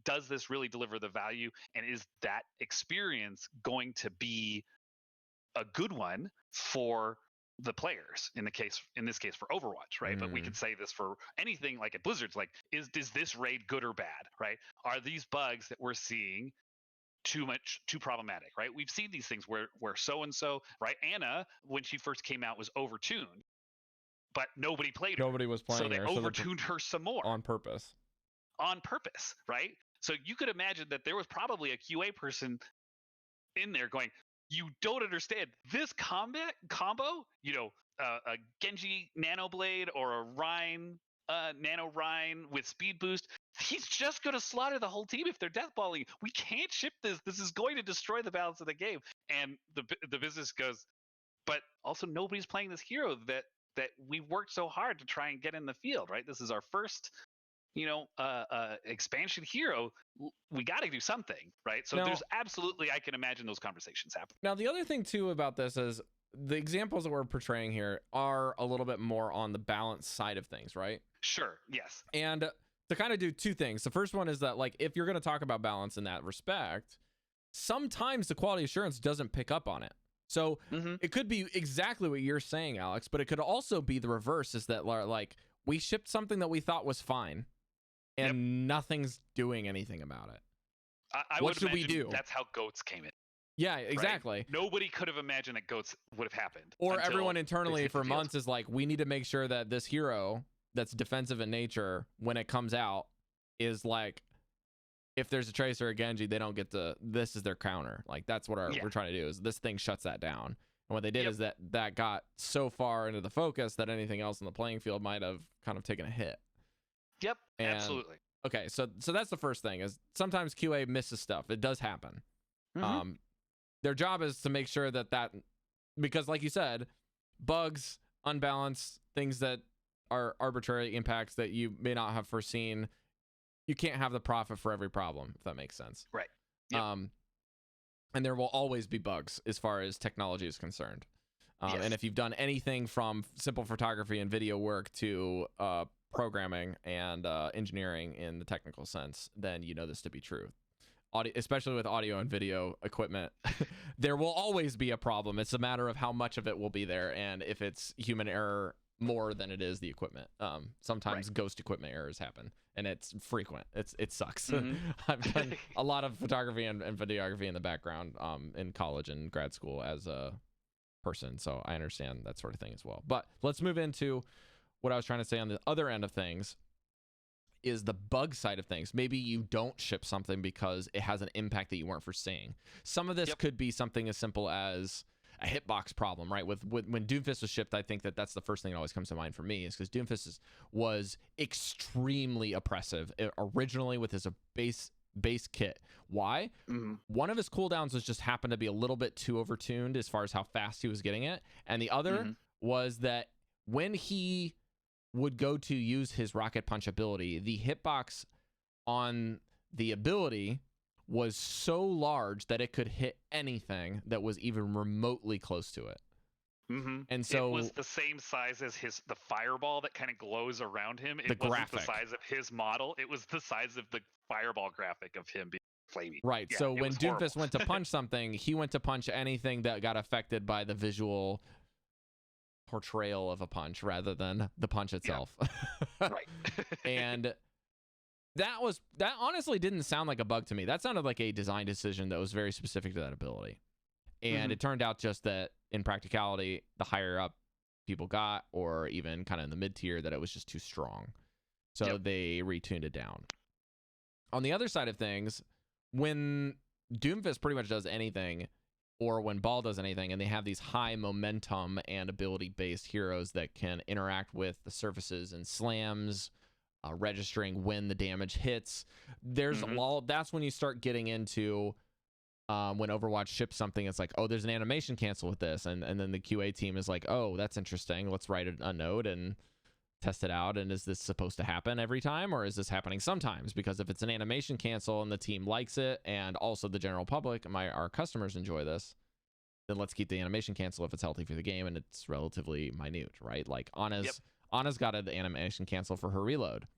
Speaker 2: Does this really deliver the value? And is that experience going to be a good one for the players, in this case for Overwatch, right? But we could say this for anything, like at Blizzard's, like, is this raid good or bad, right? Are these bugs that we're seeing too problematic, right? We've seen these things where so-and-so, right? Anna, when she first came out, was overtuned, but nobody played her.
Speaker 1: Nobody was playing her.
Speaker 2: So they overtuned her some more.
Speaker 1: On purpose.
Speaker 2: on purpose, right? So you could imagine that there was probably a QA person in there going, you don't understand this combat combo, a Genji Nano Blade or a Rhine Nano Rhine with speed boost. He's just going to slaughter the whole team if they're deathballing. We can't ship this. This is going to destroy the balance of the game. And the business goes, but also nobody's playing this hero that we worked so hard to try and get in the field, right? This is our first expansion hero. We got to do something, right? So there's absolutely, I can imagine those conversations happen.
Speaker 1: Now, the other thing too about this is the examples that we're portraying here are a little bit more on the balance side of things, right?
Speaker 2: Sure. Yes.
Speaker 1: And to kind of do two things. The first one is that, like, if you're going to talk about balance in that respect, sometimes the quality assurance doesn't pick up on it. So it could be exactly what you're saying, Alex, but it could also be the reverse, is that, like, we shipped something that we thought was fine and nothing's doing anything about it.
Speaker 2: What should we do? That's how goats came in.
Speaker 1: Yeah, exactly.
Speaker 2: Right? Nobody could have imagined that goats would have happened.
Speaker 1: Or everyone internally for months is like, we need to make sure that this hero that's defensive in nature, when it comes out, is like, if there's a Tracer or a Genji, they don't get this is their counter. Like, that's what we're trying to do, is this thing shuts that down. And what they did is that got so far into the focus that anything else in the playing field might have kind of taken a hit.
Speaker 2: Yep, absolutely.
Speaker 1: Okay, so that's the first thing, is sometimes QA misses stuff. It does happen. Their job is to make sure that because, like you said, bugs, unbalanced, things that are arbitrary impacts that you may not have foreseen, you can't have the profit for every problem, if that makes sense.
Speaker 2: Right. Yep.
Speaker 1: And there will always be bugs as far as technology is concerned. And if you've done anything from simple photography and video work to programming and engineering in the technical sense, then you know this to be true. Especially with audio and video equipment, there will always be a problem. It's a matter of how much of it will be there, and if it's human error more than it is the equipment. Sometimes ghost equipment errors happen, and it's frequent. It sucks. I've done a lot of photography and videography in the background in college and grad school as a person, so I understand that sort of thing as well. But let's move into what I was trying to say on the other end of things, is the bug side of things. Maybe you don't ship something because it has an impact that you weren't foreseeing. Some of this could be something as simple as a hitbox problem, right? When Doomfist was shipped, I think that's the first thing that always comes to mind for me, is because Doomfist was extremely oppressive originally with his base kit. Why? One of his cooldowns was just happened to be a little bit too overtuned as far as how fast he was getting it, and the other was that when he would go to use his rocket punch ability, the hitbox on the ability was so large that it could hit anything that was even remotely close to it. And so
Speaker 2: it was the same size as the fireball that kind of glows around him. It wasn't the size of his model. It was the size of the fireball graphic of him being flaming.
Speaker 1: Right. So when Doomfist went to punch something, he went to punch anything that got affected by the visual portrayal of a punch rather than the punch itself.
Speaker 2: Right.
Speaker 1: And that honestly didn't sound like a bug to me. That sounded like a design decision that was very specific to that ability. And it turned out just that in practicality, the higher up people got, or even kind of in the mid tier, that it was just too strong. So they retuned it down. On the other side of things, when Doomfist pretty much does anything, or when Ball does anything, and they have these high momentum and ability-based heroes that can interact with the surfaces and slams, registering when the damage hits, that's when you start getting into when Overwatch ships something, it's like, oh, there's an animation cancel with this, and then the QA team is like, oh, that's interesting, let's write a node and test it out, and is this supposed to happen every time, or is this happening sometimes? Because if it's an animation cancel and the team likes it, and also the general public, our customers enjoy this, then let's keep the animation cancel if it's healthy for the game and it's relatively minute, right? Like Anna's got an animation cancel for her reload.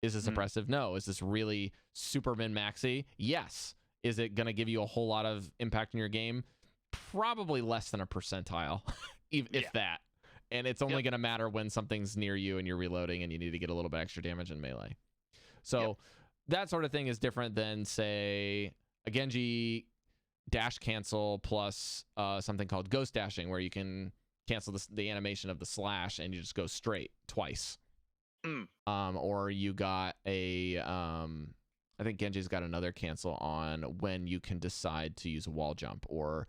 Speaker 1: Is this oppressive? No. Is this really super min-maxy? Yes. Is it going to give you a whole lot of impact in your game? Probably less than a percentile, if that. And it's only going to matter when something's near you and you're reloading and you need to get a little bit extra damage in melee. So that sort of thing is different than, say, a Genji dash cancel plus something called ghost dashing, where you can cancel the animation of the slash and you just go straight twice. Or you got a I think Genji's got another cancel on when you can decide to use a wall jump, or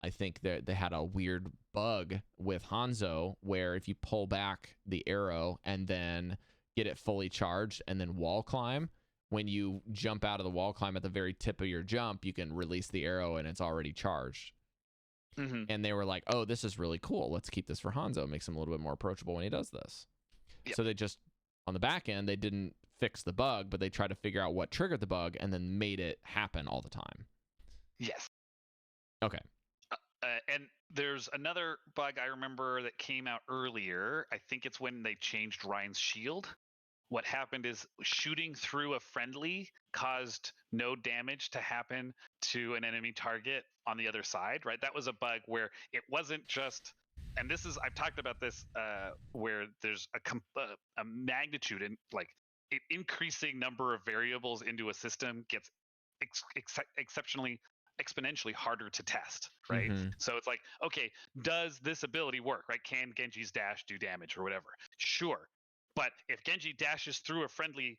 Speaker 1: I think they had a weird bug with Hanzo where if you pull back the arrow and then get it fully charged and then wall climb, when you jump out of the wall climb at the very tip of your jump, you can release the arrow and it's already charged. And they were like, oh, this is really cool. Let's keep this for Hanzo. It makes him a little bit more approachable when he does this. Yep. So they just, on the back end, they didn't fix the bug, but they tried to figure out what triggered the bug and then made it happen all the time.
Speaker 2: Yes.
Speaker 1: Okay.
Speaker 2: And there's another bug I remember that came out earlier. I think it's when they changed Ryan's shield. What happened is shooting through a friendly caused no damage to happen to an enemy target on the other side, right? That was a bug where it wasn't just, and this is, I've talked about this, where there's a magnitude and like an increasing number of variables into a system gets exponentially harder to test, right? So it's like, okay, does this ability work, right? Can Genji's dash do damage or whatever? Sure. But if Genji dashes through a friendly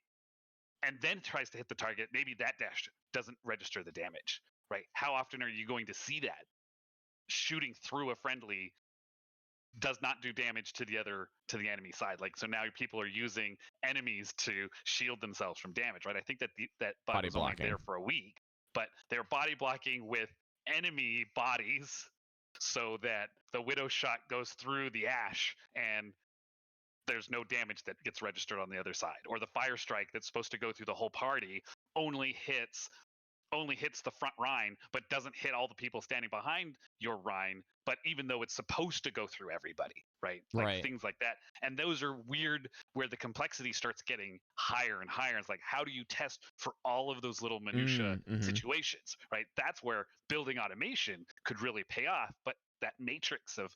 Speaker 2: and then tries to hit the target, maybe that dash doesn't register the damage, right? How often are you going to see that? Shooting through a friendly does not do damage to the enemy side. Like, so now people are using enemies to shield themselves from damage, right? I think that that bug was only there for a week, but they're body blocking with enemy bodies so that the Widow shot goes through the Ashe and there's no damage that gets registered on the other side. Or the fire strike that's supposed to go through the whole party only hits the front Rhine, but doesn't hit all the people standing behind your Rhine, but even though it's supposed to go through everybody, right? Like things like that. And those are weird where the complexity starts getting higher and higher. It's like, how do you test for all of those little minutia situations, right? That's where building automation could really pay off. But that matrix of,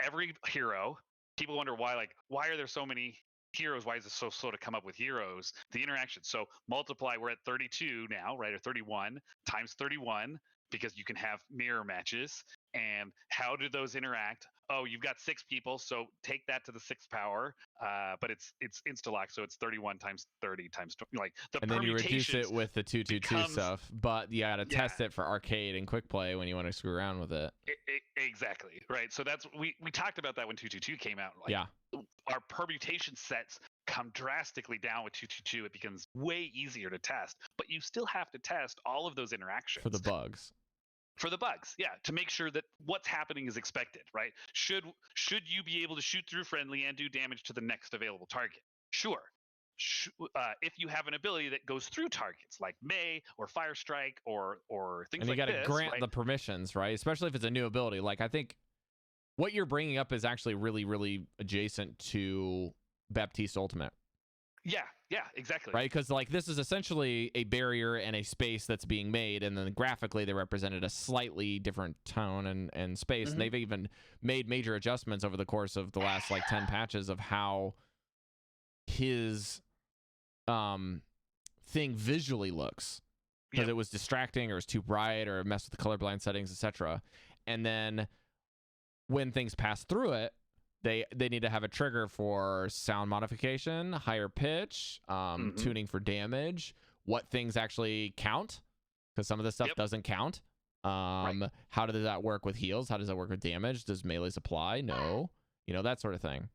Speaker 2: every hero, people wonder why are there so many heroes? Why is it so slow to come up with heroes? The interaction. So multiply, we're at 32 now, right? Or 31 times 31, because you can have mirror matches. And how do those interact? Oh, you've got 6 people, so take that to the 6th power. But it's insta-lock, so it's 31 times 30 times like the.
Speaker 1: And then you reduce it with the 222 stuff, but you got to test it for arcade and quick play when you want to screw around with it.
Speaker 2: Exactly, right. So that's we talked about that when 222 came out. Like, our permutation sets come drastically down with 222. It becomes way easier to test, but you still have to test all of those interactions
Speaker 1: for the bugs.
Speaker 2: To make sure that what's happening is expected, right? Should you be able to shoot through friendly and do damage to the next available target? Sure. If you have an ability that goes through targets like May or Fire Strike or things like this,
Speaker 1: and you got to grant the permissions, right? Especially if it's a new ability. Like, I think what you're bringing up is actually really, really adjacent to Baptiste Ultimate.
Speaker 2: Yeah, exactly.
Speaker 1: Right, because like this is essentially a barrier and a space that's being made, and then graphically they represented a slightly different tone and space. And they've even made major adjustments over the course of the last 10 patches of how his thing visually looks, because it was distracting or it was too bright or messed with the colorblind settings, etc. And then when things pass through it, they need to have a trigger for sound modification, higher pitch, tuning for damage, what things actually count, because some of this stuff doesn't count. How does that work with heals? How does that work with damage? Does melees apply? No. That sort of thing.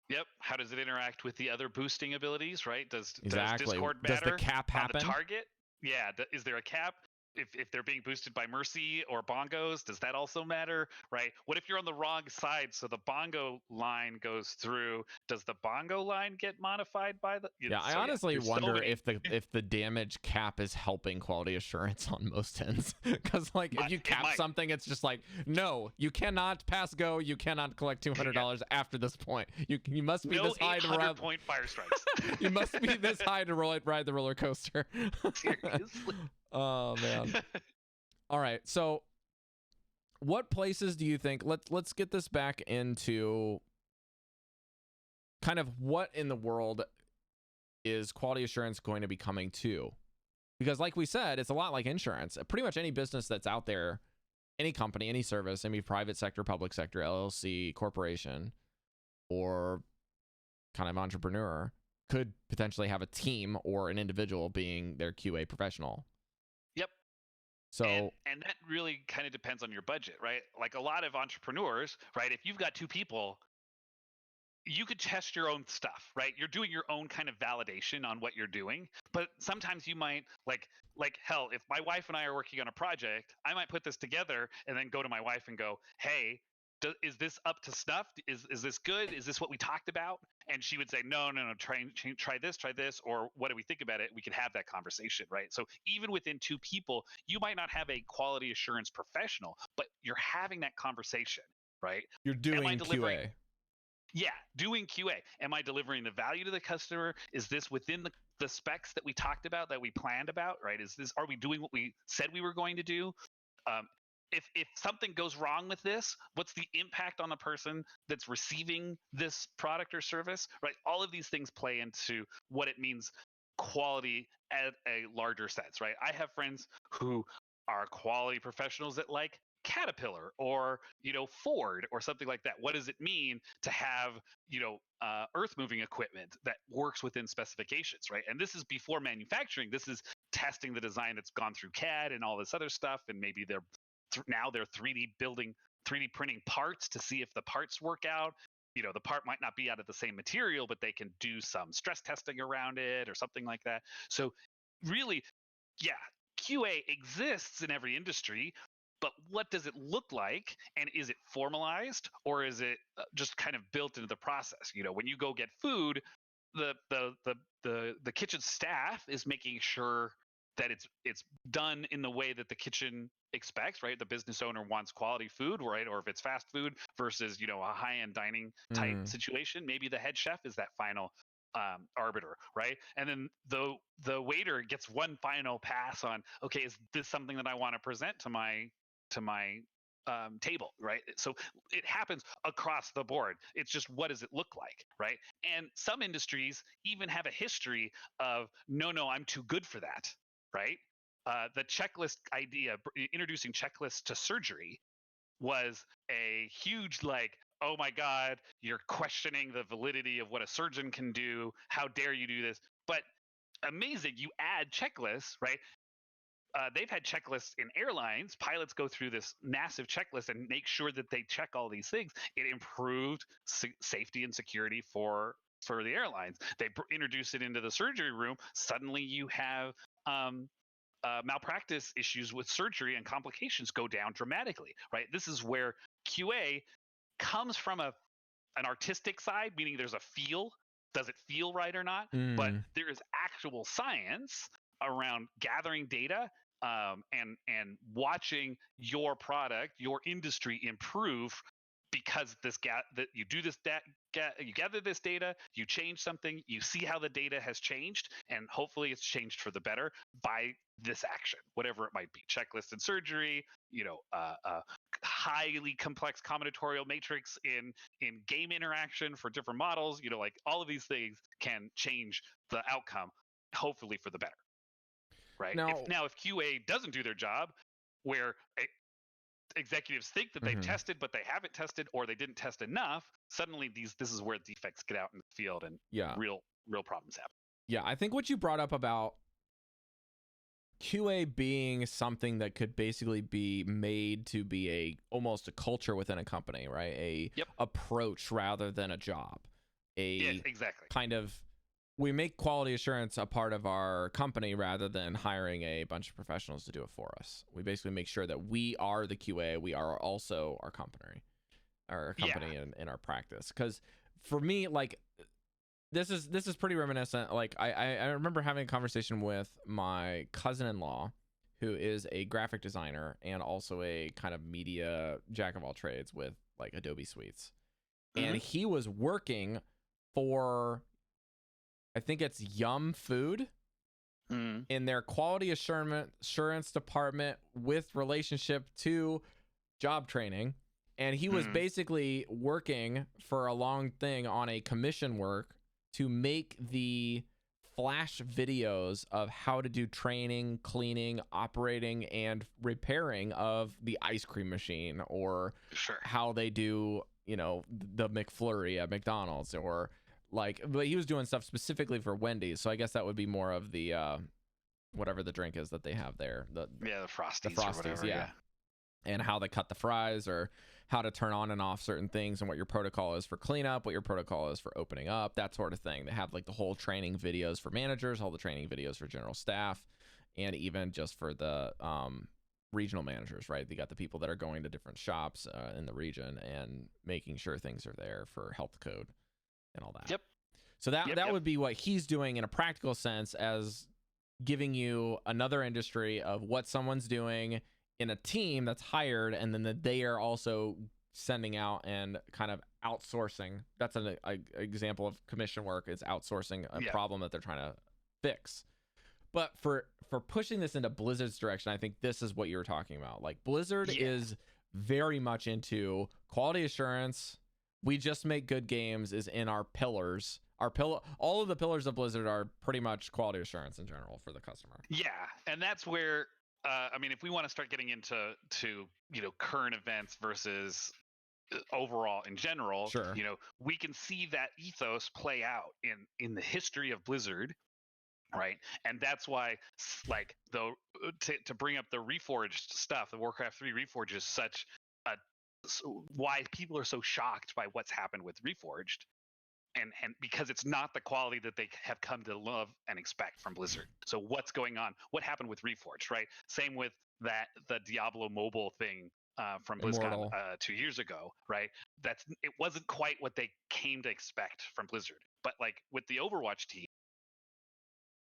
Speaker 2: Yep. How does it interact with the other boosting abilities, right? Does
Speaker 1: Exactly.
Speaker 2: Discord matter?
Speaker 1: Does the cap happen?
Speaker 2: On the target? Yeah. Is there a cap? If they're being boosted by Mercy or bongos, does that also matter, right? What if you're on the wrong side, so the bongo line goes through? Does the bongo line get modified by the?
Speaker 1: I honestly wonder if the damage cap is helping quality assurance on most ends, because if you cap something, it's just like, no, you cannot pass go, you cannot collect $200 after this point. You must be this high to ride.
Speaker 2: Point fire strikes.
Speaker 1: You must be this high to ride the roller coaster.
Speaker 2: Seriously.
Speaker 1: Oh man. All right, so what places do you think, let's get this back into kind of what in the world is quality assurance going to be coming to? Because like we said, it's a lot like insurance. Pretty much any business that's out there, any company, any service, any private sector, public sector, LLC, corporation, or kind of entrepreneur could potentially have a team or an individual being their QA professional.
Speaker 2: Yep.
Speaker 1: So
Speaker 2: and that really kind of depends on your budget, right? Like a lot of entrepreneurs, right? If you've got 2 people, you could test your own stuff, right? You're doing your own kind of validation on what you're doing, but sometimes you might like hell, if my wife and I are working on a project, I might put this together and then go to my wife and go, "Hey, is this up to snuff? Is this good? Is this what we talked about?" And she would say, "No, try this, or what do we think about it?" We could have that conversation, right? So even within 2 people, you might not have a quality assurance professional, but you're having that conversation, right?
Speaker 1: you're doing QA.
Speaker 2: Yeah, doing QA. Am I delivering the value to the customer? Is this within the specs that we talked about, that we planned about, right? Are we doing what we said we were going to do? If something goes wrong with this, what's the impact on the person that's receiving this product or service, right? All of these things play into what it means quality at a larger sense, right? I have friends who are quality professionals at like Caterpillar or Ford or something like that. What does it mean to have earth moving equipment that works within specifications, right? And this is before manufacturing. This is testing the design that's gone through CAD and all this other stuff, and maybe now they're 3D printing parts to see if the parts work out. The part might not be out of the same material, but they can do some stress testing around it or something like that. So really, yeah, QA exists in every industry, but what does it look like, and is it formalized, or is it just kind of built into the process? When you go get food, the kitchen staff is making sure that it's done in the way that the kitchen expects, right? The business owner wants quality food, right? Or if it's fast food versus a high-end dining type situation, maybe the head chef is that final arbiter, right? And then the waiter gets one final pass on, okay, is this something that I want to present to my table, right? So it happens across the board. It's just, what does it look like, right? And some industries even have a history of no, I'm too good for that, right? The checklist idea, introducing checklists to surgery, was a huge oh my God, you're questioning the validity of what a surgeon can do. How dare you do this? But amazing, you add checklists, right? They've had checklists in airlines. Pilots go through this massive checklist and make sure that they check all these things. It improved safety and security for the airlines. They introduce it into the surgery room. Suddenly you have malpractice issues with surgery, and complications go down dramatically, right? This is where QA comes from an artistic side, meaning there's a feel. Does it feel right or not? But there is actual science around gathering data and watching your product, your industry improve, because that you do this, you gather this data, you change something, you see how the data has changed, and hopefully it's changed for the better by this action, whatever it might be. Checklist in surgery, highly complex combinatorial matrix in game interaction for different models, like all of these things can change the outcome, hopefully for the better. Right. If QA doesn't do their job, where executives think that they've tested, but they haven't tested, or they didn't test enough, suddenly this is where defects get out in the field, and real problems happen.
Speaker 1: Yeah, I think what you brought up about QA being something that could basically be made to be almost a culture within a company, right? A approach rather than a job.
Speaker 2: Exactly.
Speaker 1: Kind of, we make quality assurance a part of our company rather than hiring a bunch of professionals to do it for us. We basically make sure that we are the QA. We are also our company, in our practice. Because for me, this is pretty reminiscent. I remember having a conversation with my cousin-in-law, who is a graphic designer and also a kind of media jack of all trades with Adobe Suites. And he was working for, I think it's Yum Food, in their quality assurance department with relationship to job training. And he was basically working for a long thing on a commission work to make the flash videos of how to do training, cleaning, operating, and repairing of the ice cream machine, or how they do, the McFlurry at McDonald's, or but he was doing stuff specifically for Wendy's. So I guess that would be more of the whatever the drink is that they have there. The
Speaker 2: Frosties,
Speaker 1: or
Speaker 2: or whatever,
Speaker 1: yeah. And how they cut the fries, or how to turn on and off certain things, and what your protocol is for cleanup, what your protocol is for opening up, that sort of thing. They have like the whole training videos for managers, all the training videos for general staff, and even just for the regional managers, right? They got the people that are going to different shops in the region and making sure things are there for health code and all that.
Speaker 2: Yep.
Speaker 1: So that would be what he's doing in a practical sense, as giving you another industry of what someone's doing in a team that's hired, and then that they are also sending out and kind of outsourcing. That's an example of commission work, is outsourcing a problem that they're trying to fix. But for pushing this into Blizzard's direction, I think this is what you were talking about. Like, Blizzard is very much into quality assurance. We just make good games is in our pillars. All of the pillars of Blizzard are pretty much quality assurance in general for the customer.
Speaker 2: Yeah, and that's where I mean, if we want to start getting into current events versus overall in general,
Speaker 1: sure,
Speaker 2: we can see that ethos play out in the history of Blizzard, right? And that's why, like, to bring up the Reforged stuff, the Warcraft 3 Reforged is such a why people are so shocked by what's happened with Reforged. And because it's not the quality that they have come to love and expect from Blizzard. So what's going on? What happened with Reforged, right? Same with the Diablo mobile thing from BlizzCon 2 years ago, right? It wasn't quite what they came to expect from Blizzard. But like with the Overwatch team,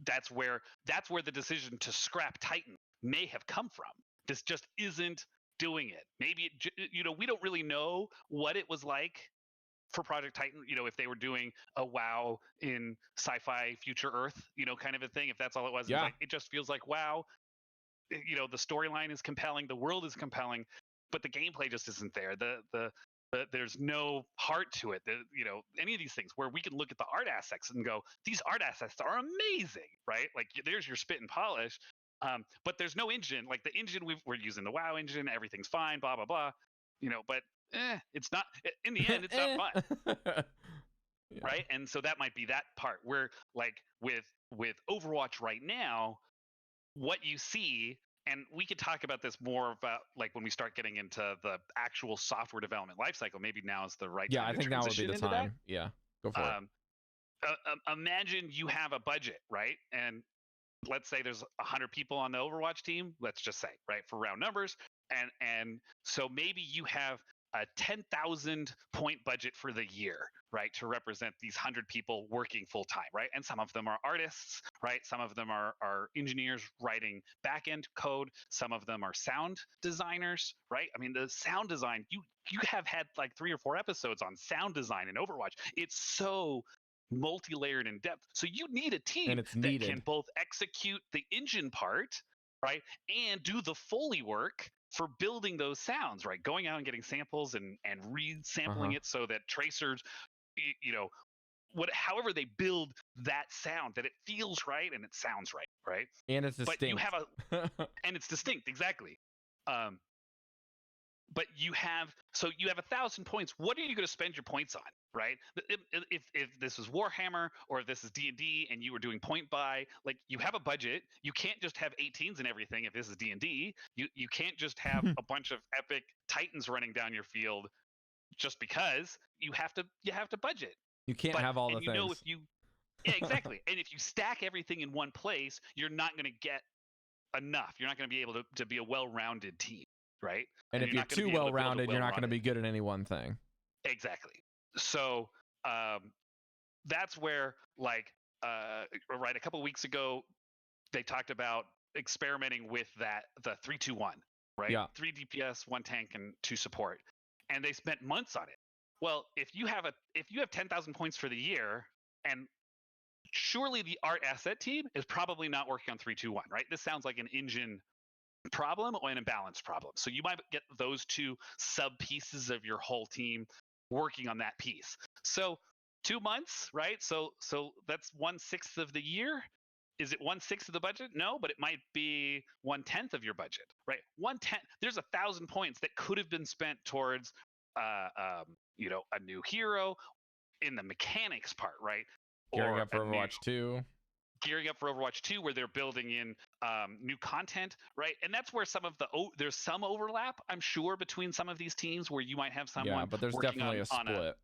Speaker 2: that's where the decision to scrap Titan may have come from. This just isn't doing it. Maybe we don't really know what it was like for Project Titan, if they were doing a WoW in sci-fi future Earth, kind of a thing, if that's all it was.
Speaker 1: Yeah.
Speaker 2: It just feels like WoW, the storyline is compelling, the world is compelling, but the gameplay just isn't there. There's no heart to it. Any of these things where we can look at the art assets and go, these art assets are amazing, right? Like, there's your spit and polish, but there's no engine. Like, the engine we're using the WoW engine, everything's fine, blah blah blah, but it's not, in the end, it's not fun.
Speaker 1: Yeah.
Speaker 2: Right? And so that might be that part where, like, with Overwatch right now, what you see, and we could talk about this more about, like, when we start getting into the actual software development lifecycle. Maybe now is the right time.
Speaker 1: I think now would be the time. Yeah, go for it.
Speaker 2: Imagine you have a budget, right? And let's say there's 100 people on the Overwatch team, let's just say, right, for round numbers. And so maybe you have a 10,000 point budget for the year, right, to represent these 100 people working full time, right? And some of them are artists, right? Some of them are engineers writing back-end code. Some of them are sound designers, right? I mean, the sound design, you have had like 3 or 4 episodes on sound design in Overwatch. It's so multi-layered in depth. So you need a team that can both execute the engine part, right, and do the Foley work for building those sounds, right? Going out and getting samples and re-sampling it so that tracers, however they build that sound, that it feels right and it sounds right, right?
Speaker 1: And it's distinct.
Speaker 2: But you have and it's distinct, exactly. But you have 1,000 points. What are you going to spend your points on, right? If this is Warhammer, or if this is D&D and you were doing point buy, like, you have a budget. You can't just have 18s and everything. If this is D&D, you can't just have a bunch of epic Titans running down your field just because. You have to budget.
Speaker 1: You can't have all the things.
Speaker 2: Yeah, exactly. And if you stack everything in one place, you're not going to get enough. You're not going to be able to be a well-rounded team. Right.
Speaker 1: And if you're too well-rounded, you're not going to be good at any one thing.
Speaker 2: Exactly. So that's where, like, right, a couple of weeks ago, they talked about experimenting with the 3-2-1, right?
Speaker 1: Yeah.
Speaker 2: 3 DPS, 1 tank, and 2 support. And they spent months on it. Well, if you have 10,000 points for the year, and surely the art asset team is probably not working on 3-2-1, right? This sounds like an engine problem or an imbalance problem. So you might get those 2 sub pieces of your whole team working on that piece. So 2 months, right? So that's 1/6 of the year. Is it 1/6 of the budget? No, but it might be 1/10 of your budget, right? 1/10. There's 1,000 points that could have been spent towards, a new hero, in the mechanics part, right?
Speaker 1: Gearing
Speaker 2: Or
Speaker 1: up for Overwatch 2.
Speaker 2: Gearing up for Overwatch 2, where they're building in new content, right? And that's where some of there's some overlap, I'm sure, between some of these teams where you might have someone
Speaker 1: but there's
Speaker 2: working
Speaker 1: definitely a split.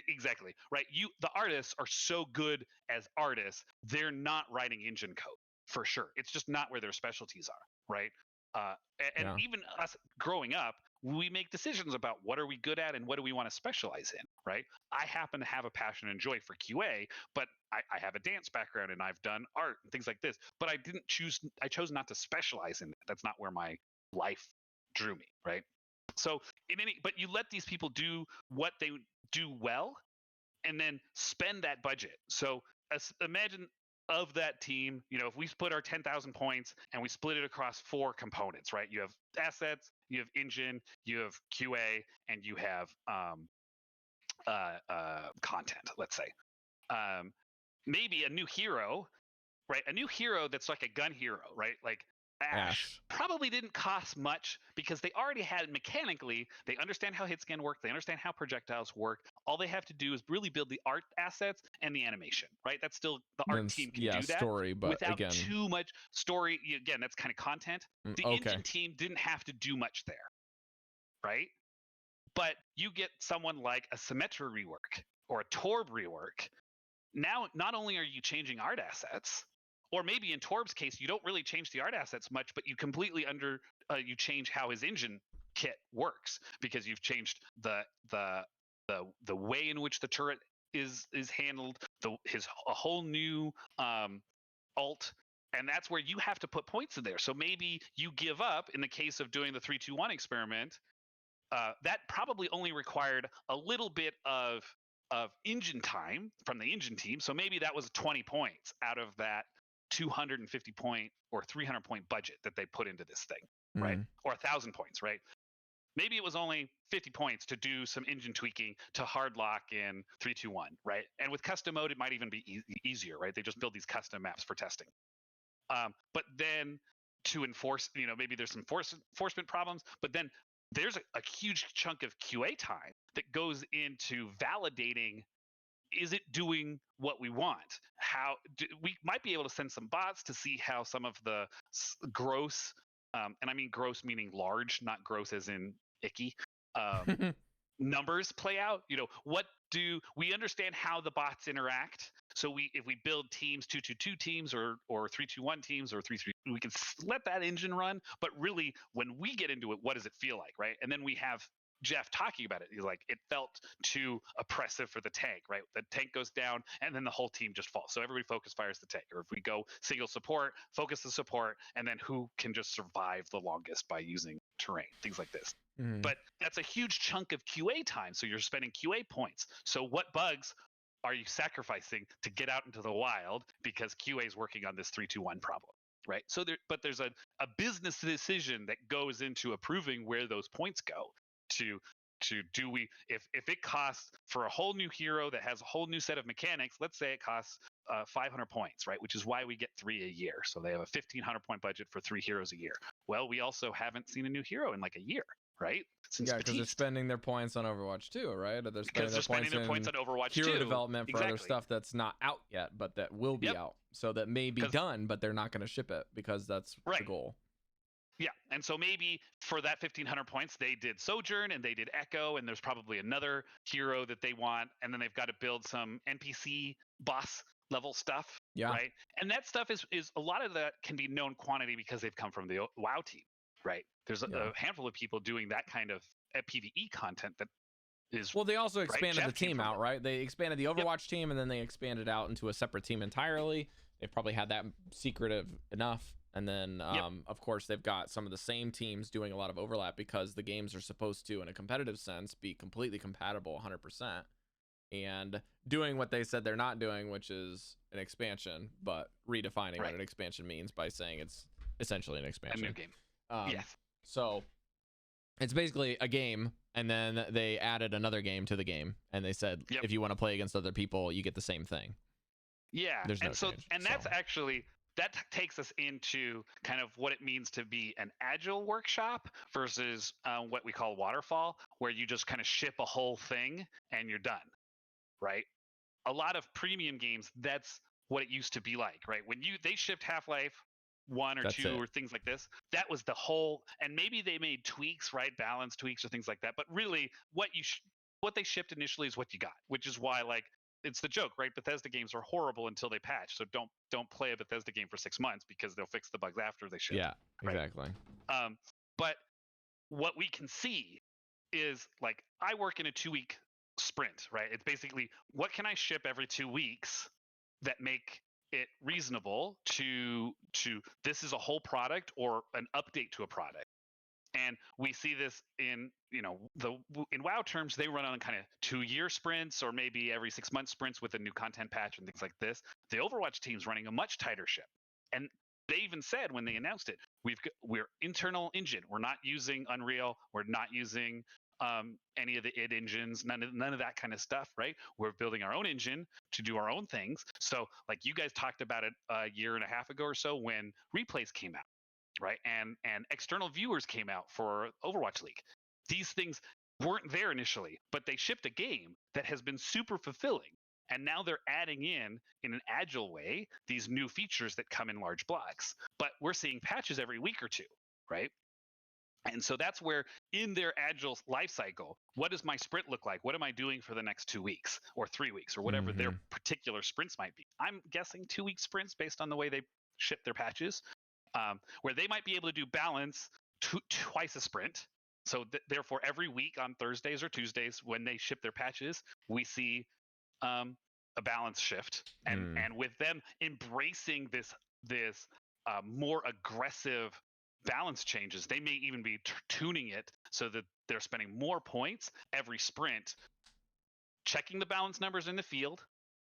Speaker 2: Exactly, right? The artists are so good as artists, they're not writing engine code for sure. It's just not where their specialties are, right? And even us growing up, we make decisions about what are we good at and what do we want to specialize in, right? I happen to have a passion and joy for QA, but I have a dance background and I've done art and things like this. But I chose not to specialize in that. That's not where my life drew me, right? So but you let these people do what they do well, and then spend that budget. So imagine of that team, if we split our 10,000 points and we split it across 4 components, right? You have assets, you have engine, you have QA, and you have content, let's say. Maybe a new hero, right? A new hero that's like a gun hero, right? Like Ash probably didn't cost much because they already had mechanically, they understand how hit scan work, they understand how projectiles work. All they have to do is really build the art assets and the animation, right? That's still the art team can do that
Speaker 1: story, but
Speaker 2: without
Speaker 1: again,
Speaker 2: too much story. Again, that's kind of content. The engine team didn't have to do much there, right? But you get someone like a Symmetra rework or a Torb rework. Now, not only are you changing art assets, or maybe in Torb's case, you don't really change the art assets much, but you completely you change how his engine kit works because you've changed the way in which the turret is handled, a whole new alt, and that's where you have to put points in there. So maybe you give up in the case of doing the 3-2-1 experiment. That probably only required a little bit of engine time from the engine team. So maybe that was 20 points out of that 250 point or 300 point budget that they put into this thing, right? Or 1,000 points, right? Maybe it was only 50 points to do some engine tweaking to hard lock in 3-2-1, right? And with custom mode, it might even be easier, right? They just build these custom maps for testing. But then to enforce, maybe there's some enforcement problems, but then there's a huge chunk of QA time that goes into validating, is it doing what we want? We might be able to send some bots to see how some of the gross, and I mean gross meaning large, not gross as in icky, numbers play out. What do we understand how the bots interact? So if we build teams, 2-2-2 teams or 3-2-1 teams or 3-3, we can let that engine run. But really, when we get into it, what does it feel like, right? And then we have Jeff talking about it. He's like, it felt too oppressive for the tank, right? The tank goes down and then the whole team just falls. So everybody focus fires the tank. Or if we go single support, focus the support, and then who can just survive the longest by using terrain, things like this. But that's a huge chunk of QA time. So you're spending QA points. So what bugs are you sacrificing to get out into the wild because QA is working on this 3-2-1 problem, right? So there's a business decision that goes into approving where those points go. If it costs for a whole new hero that has a whole new set of mechanics, let's say it costs 500 points, right? Which is why we get 3 a year. So they have a 1,500 point budget for 3 heroes a year. Well, we also haven't seen a new hero in like a year, right?
Speaker 1: Since because they're spending their points on Overwatch 2, right? Or they're spending their points
Speaker 2: on Overwatch
Speaker 1: hero
Speaker 2: 2.
Speaker 1: development for other stuff that's not out yet, but that will be out. So that may be done, but they're not going to ship it because that's the goal.
Speaker 2: Yeah, and so maybe for that 1,500 points, they did Sojourn and they did Echo, and there's probably another hero that they want, and then they've got to build some NPC boss level stuff, right? And that stuff is a lot of that can be known quantity because they've come from the WoW team, right? There's a handful of people doing that kind of PvE content that is.
Speaker 1: Well, they also expanded the team out, right? They expanded the Overwatch team, and then they expanded out into a separate team entirely. They've probably had that secretive enough. And then, of course, they've got some of the same teams doing a lot of overlap because the games are supposed to, in a competitive sense, be completely compatible 100%. And doing what they said they're not doing, which is an expansion, but redefining what an expansion means by saying it's essentially an expansion.
Speaker 2: A new game. Yes.
Speaker 1: So it's basically a game, and then they added another game to the game. And they said, if you want to play against other people, you get the same thing.
Speaker 2: Yeah.
Speaker 1: There's no change.
Speaker 2: That's actually... That takes us into kind of what it means to be an agile workshop versus what we call waterfall, where you just kind of ship a whole thing and you're done. right? A lot of premium games, that's what it used to be like, right? When they shipped Half-Life 1 or
Speaker 1: That's
Speaker 2: 2
Speaker 1: it.
Speaker 2: or things like this, that was the whole, and maybe they made tweaks, right? Balance tweaks or things like that. But really what they shipped initially is what you got, which is why, like, it's the joke, right? Bethesda games are horrible until they patch. So don't play a Bethesda game for 6 months because they'll fix the bugs after they ship.
Speaker 1: Yeah,
Speaker 2: right?
Speaker 1: exactly.
Speaker 2: But what we can see is, like, I work in a 2-week sprint, right? It's basically, what can I ship every 2 weeks that make it reasonable to this is a whole product or an update to a product. And we see this in, in WoW terms, they run on kind of 2-year sprints or maybe every 6-month sprints with a new content patch and things like this. The Overwatch team's running a much tighter ship. And they even said when they announced it, we're internal engine. We're not using Unreal. We're not using any of the id engines, none of that kind of stuff, right? We're building our own engine to do our own things. So, like, you guys talked about it a year and a half ago or so when replays came out, right? And external viewers came out for Overwatch League. These things weren't there initially, but they shipped a game that has been super fulfilling. And now they're adding in an agile way, these new features that come in large blocks. But we're seeing patches every week or two, right? And so that's where, in their agile life cycle, what does my sprint look like? What am I doing for the next 2 weeks or 3 weeks or whatever their particular sprints might be? I'm guessing 2-week sprints based on the way they ship their patches, where they might be able to do balance twice a sprint. So therefore, every week on Thursdays or Tuesdays when they ship their patches, we see a balance shift. And with them embracing this more aggressive balance changes, they may even be tuning it so that they're spending more points every sprint, checking the balance numbers in the field,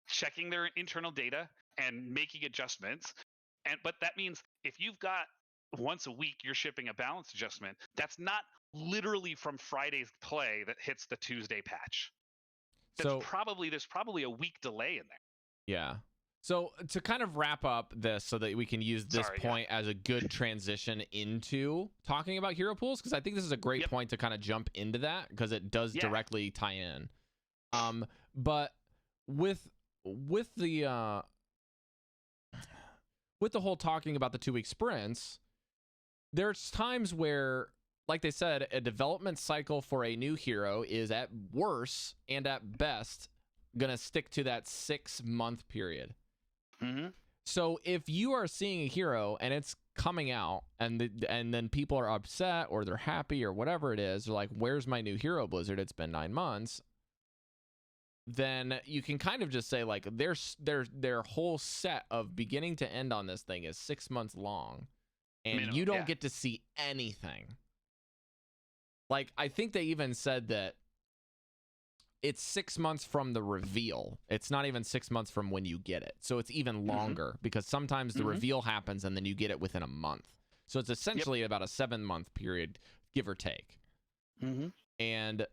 Speaker 2: checking their internal data, and making adjustments. But that means if you've got once a week you're shipping a balance adjustment, that's not literally from Friday's play that hits the Tuesday patch. There's probably a week delay in there.
Speaker 1: Yeah. So to kind of wrap up this so that we can use this point as a good transition into talking about hero pools, because I think this is a great point to kind of jump into that, because it does directly tie in. But with the whole talking about the 2-week sprints, there's times where, like they said, a development cycle for a new hero is at worst and at best gonna stick to that 6-month period. So if you are seeing a hero and it's coming out and then people are upset or they're happy or whatever it is, they're like, where's my new hero, Blizzard? It's been 9 months. Then you can kind of just say, like, their whole set of beginning to end on this thing is 6 months long, and minimum, you don't get to see anything. Like, I think they even said that it's 6 months from the reveal. It's not even 6 months from when you get it. So it's even longer, because sometimes the reveal happens and then you get it within a month. So it's essentially about a 7-month period, give or take. And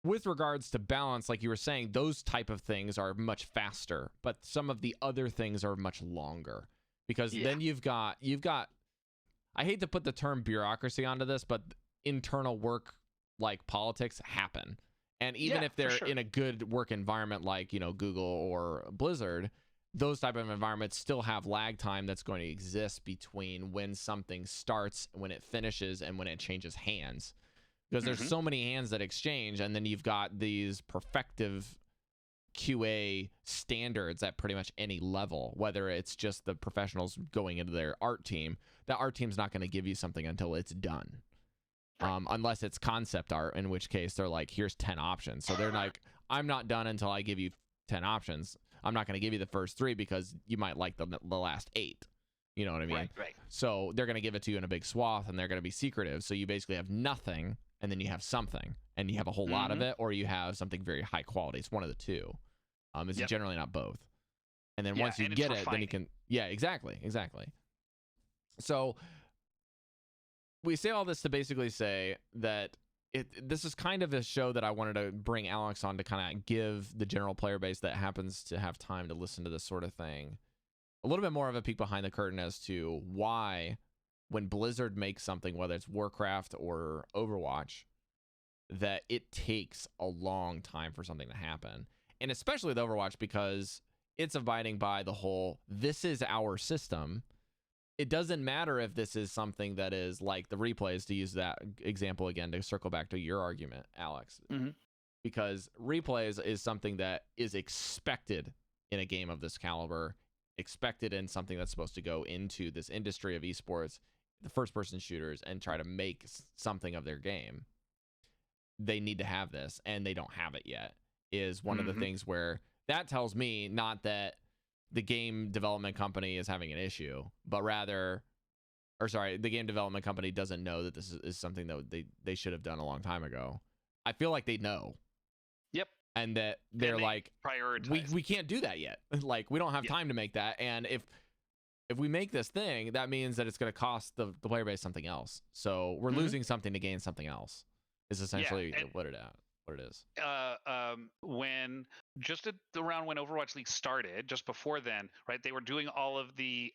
Speaker 1: with regards to balance, like you were saying, those type of things are much faster, but some of the other things are much longer, because then you've got, I hate to put the term bureaucracy onto this, but internal work like politics happen. And even if they're in a good work environment like, Google or Blizzard, those type of environments still have lag time that's going to exist between when something starts, when it finishes, and when it changes hands. Because there's so many hands that exchange, and then you've got these perfective QA standards at pretty much any level, whether it's just the professionals going into their art team. That art team's not going to give you something until it's done. Unless it's concept art, in which case they're like, here's 10 options. So they're like, I'm not done until I give you 10 options. I'm not going to give you the first 3 because you might like the last 8. You know what I mean?
Speaker 2: Right.
Speaker 1: So they're going to give it to you in a big swath, and they're going to be secretive. So you basically have nothing, and then you have something, and you have a whole lot of it, or you have something very high quality. It's one of the two. It's generally not both. And then once you get it, then you can... Yeah, exactly. So we say all this to basically say that this is kind of a show that I wanted to bring Alex on to kind of give the general player base that happens to have time to listen to this sort of thing a little bit more of a peek behind the curtain as to why, when Blizzard makes something, whether it's Warcraft or Overwatch, that it takes a long time for something to happen. and especially with Overwatch because it's abiding by the whole this is our system. It doesn't matter if this is something that is like the replays, to use that example again to circle back to your argument, Alex, because replays is something that is expected in a game of this caliber, expected in something that's supposed to go into this industry of esports, the first person shooters, and try to make something of their game. They need to have this, and they don't have it yet, is one of the things where that tells me not that the game development company is having an issue, but rather, or sorry, the game development company doesn't know that this is something that they should have done a long time ago. I feel like they know.
Speaker 2: Yep.
Speaker 1: And that they're like, we can't do that yet. Like, we don't have time to make that. And if we make this thing, that means that it's going to cost the player base something else. So we're losing something to gain something else, is essentially what it is.
Speaker 2: When just around when Overwatch League started, just before then, right, they were doing all of the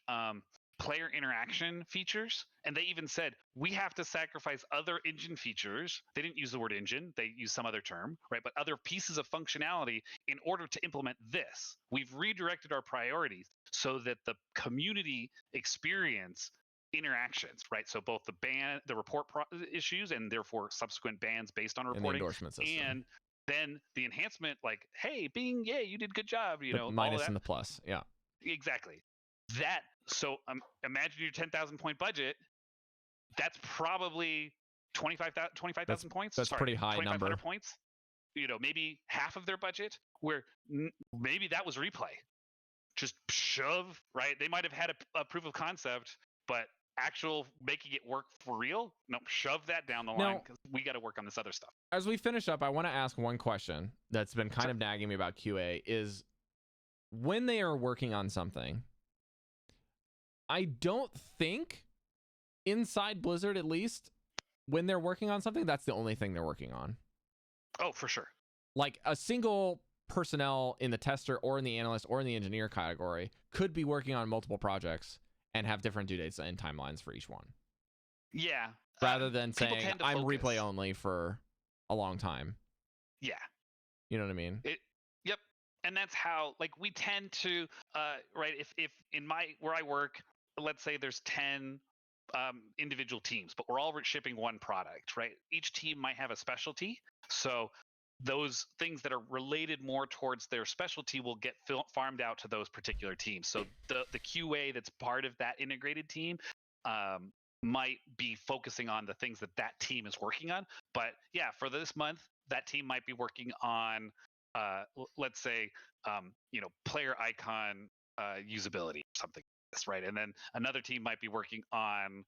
Speaker 2: player interaction features, and they even said we have to sacrifice other engine features. They didn't use the word engine, they used some other term, right, but other pieces of functionality in order to implement this. We've redirected our priorities so that the community experience interactions, right? So both the report issues, and therefore subsequent bans based on reporting,
Speaker 1: and the endorsement system,
Speaker 2: and then the enhancement, like, hey, Bing, yeah, you did good job, you know,
Speaker 1: minus
Speaker 2: all that.
Speaker 1: and the plus, yeah,
Speaker 2: exactly. That, so imagine your 10,000 point budget. That's probably 25,000 points.
Speaker 1: That's pretty high number.
Speaker 2: Points. You know, maybe half of their budget. Where maybe that was replay. Just shove, right? They might have had a proof of concept, but actual making it work for real, no, shove that down the line, because we got to work on this other stuff.
Speaker 1: As we finish up, I want to ask one question that's been kind of nagging me about QA is when they are working on something, I don't think inside Blizzard, at least when they're working on something, that's the only thing they're working on.
Speaker 2: Oh, for sure.
Speaker 1: Like a single personnel in the tester or in the analyst or in the engineer category could be working on multiple projects and have different due dates and timelines for each one.
Speaker 2: Yeah.
Speaker 1: Rather than saying I'm replay only for a long time.
Speaker 2: Yeah.
Speaker 1: You know what I mean?
Speaker 2: Yep. And that's how, like, we tend to, right, if in where I work, let's say there's 10 individual teams, but we're all shipping one product, right? Each team might have a specialty. So those things that are related more towards their specialty will get farmed out to those particular teams. So the QA that's part of that integrated team might be focusing on the things that team is working on. But yeah, for this month, that team might be working on, let's say, player icon usability, something like this, right? And then another team might be working on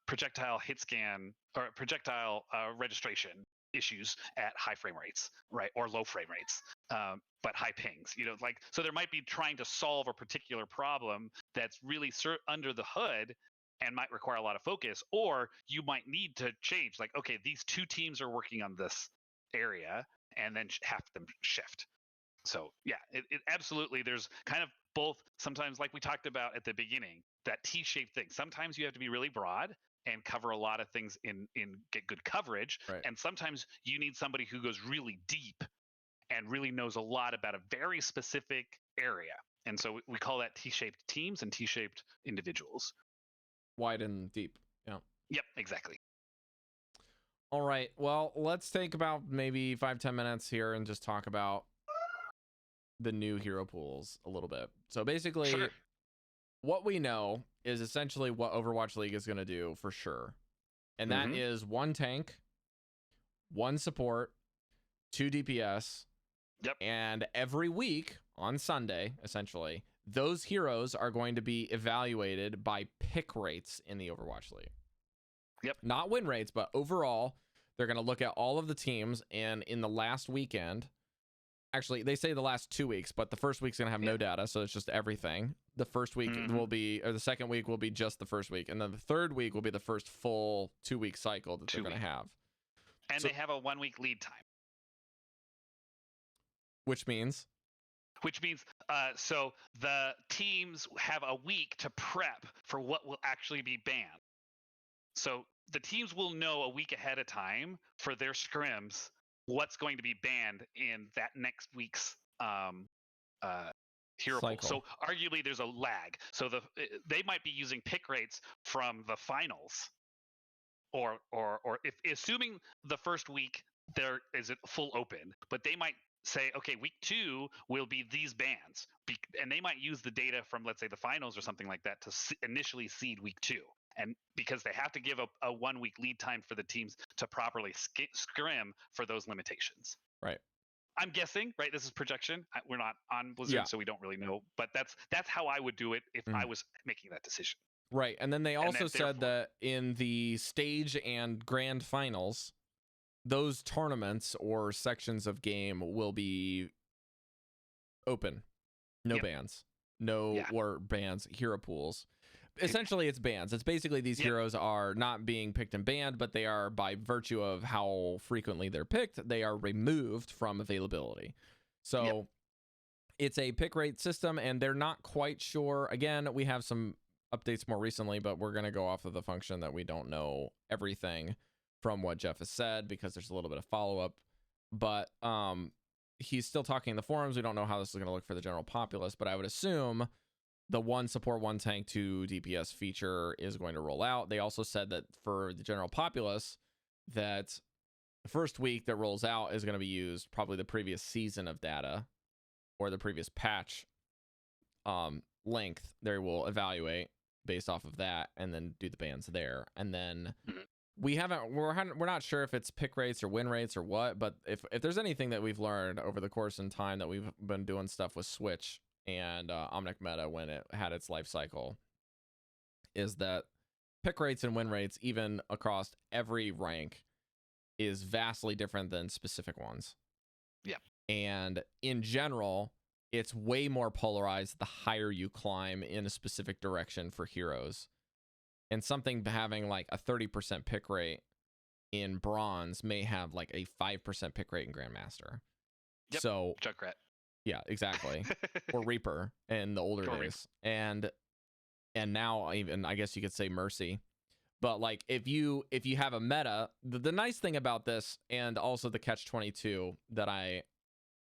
Speaker 2: projectile hit scan or projectile registration issues at high frame rates, right, or low frame rates, but high pings, like, so there might be trying to solve a particular problem that's really under the hood and might require a lot of focus, or you might need to change, like, okay, these two teams are working on this area, and then have them shift. So yeah, it absolutely, there's kind of both, sometimes, like we talked about at the beginning, that T-shaped thing. Sometimes you have to be really broad and cover a lot of things in get good coverage.
Speaker 1: Right.
Speaker 2: And sometimes you need somebody who goes really deep and really knows a lot about a very specific area. And so we call that T-shaped teams and T-shaped individuals.
Speaker 1: Wide and deep. Yeah.
Speaker 2: Yep, exactly.
Speaker 1: All right. Well, let's take about maybe 5-10 minutes here and just talk about the new hero pools a little bit. So basically,
Speaker 2: sure.
Speaker 1: What we know is essentially what Overwatch League is going to do for sure. And that is 1 tank, 1 support, 2 DPS.
Speaker 2: Yep.
Speaker 1: And every week on Sunday, essentially, those heroes are going to be evaluated by pick rates in the Overwatch League.
Speaker 2: Yep.
Speaker 1: Not win rates, but overall, they're going to look at all of the teams. And in the last weekend, actually, they say the last 2 weeks, but the first week's going to have no data, so it's just everything. The first week will be, or the second week will be just the first week, and then the third week will be the first full 2-week cycle that they're going to have.
Speaker 2: And so, they have a 1-week lead time.
Speaker 1: Which means,
Speaker 2: so the teams have a week to prep for what will actually be banned. So the teams will know a week ahead of time for their scrims what's going to be banned in that next week's hero pool.
Speaker 1: Cycle.
Speaker 2: So arguably there's a lag. So they might be using pick rates from the finals, or if assuming the first week there is a full open, but they might say, okay, week 2 will be these bans, and they might use the data from, let's say, the finals or something like that to initially seed week 2. And because they have to give a 1 week lead time for the teams to properly scrim for those limitations.
Speaker 1: Right.
Speaker 2: I'm guessing, right? This is projection. We're not on Blizzard, so we don't really know. But that's how I would do it if I was making that decision.
Speaker 1: Right. And then they also said that in the stage and grand finals, those tournaments or sections of game will be open. No bans. Or bans, hero pools. Essentially, it's bans. It's basically these heroes are not being picked and banned, but they are, by virtue of how frequently they're picked, they are removed from availability. So it's a pick rate system, and they're not quite sure. Again, we have some updates more recently, but we're going to go off of the function that we don't know everything from what Jeff has said, because there's a little bit of follow-up. But he's still talking in the forums. We don't know how this is going to look for the general populace, but I would assume the 1 support, 1 tank, 2 DPS feature is going to roll out. They also said that for the general populace, that the first week that rolls out is going to be used probably the previous season of data or the previous patch length. They will evaluate based off of that and then do the bans there. And then we're not sure if it's pick rates or win rates or what, but if there's anything that we've learned over the course in time that we've been doing stuff with Switch and Omnic meta when it had its life cycle, is that pick rates and win rates, even across every rank, is vastly different than specific ones.
Speaker 2: Yeah. And
Speaker 1: in general, it's way more polarized the higher you climb in a specific direction for heroes. And something having like a 30% pick rate in bronze may have like a 5% pick rate in Grandmaster.
Speaker 2: Yep.
Speaker 1: So
Speaker 2: Junkrat.
Speaker 1: Yeah, exactly. Or Reaper in the older days. And now even, I guess you could say Mercy. But like if you have a meta, the nice thing about this, and also the catch-22 that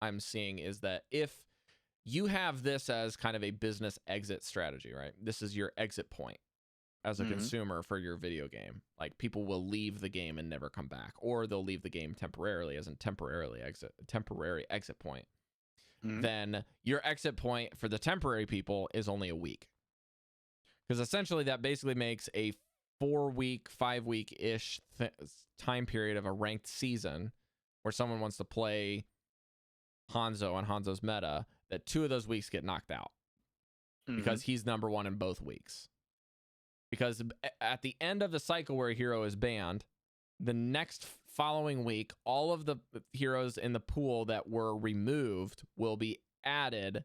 Speaker 1: I'm seeing, is that if you have this as kind of a business exit strategy, right? This is your exit point as a consumer for your video game. Like, people will leave the game and never come back, or they'll leave the game temporarily as a temporary exit point. Then your exit point for the temporary people is only a week. Because essentially that basically makes a 4-week, 5-week-ish time period of a ranked season where someone wants to play Hanzo on Hanzo's meta, that 2 of those weeks get knocked out because he's number 1 in both weeks. Because at the end of the cycle where a hero is banned, the next following week, all of the heroes in the pool that were removed will be added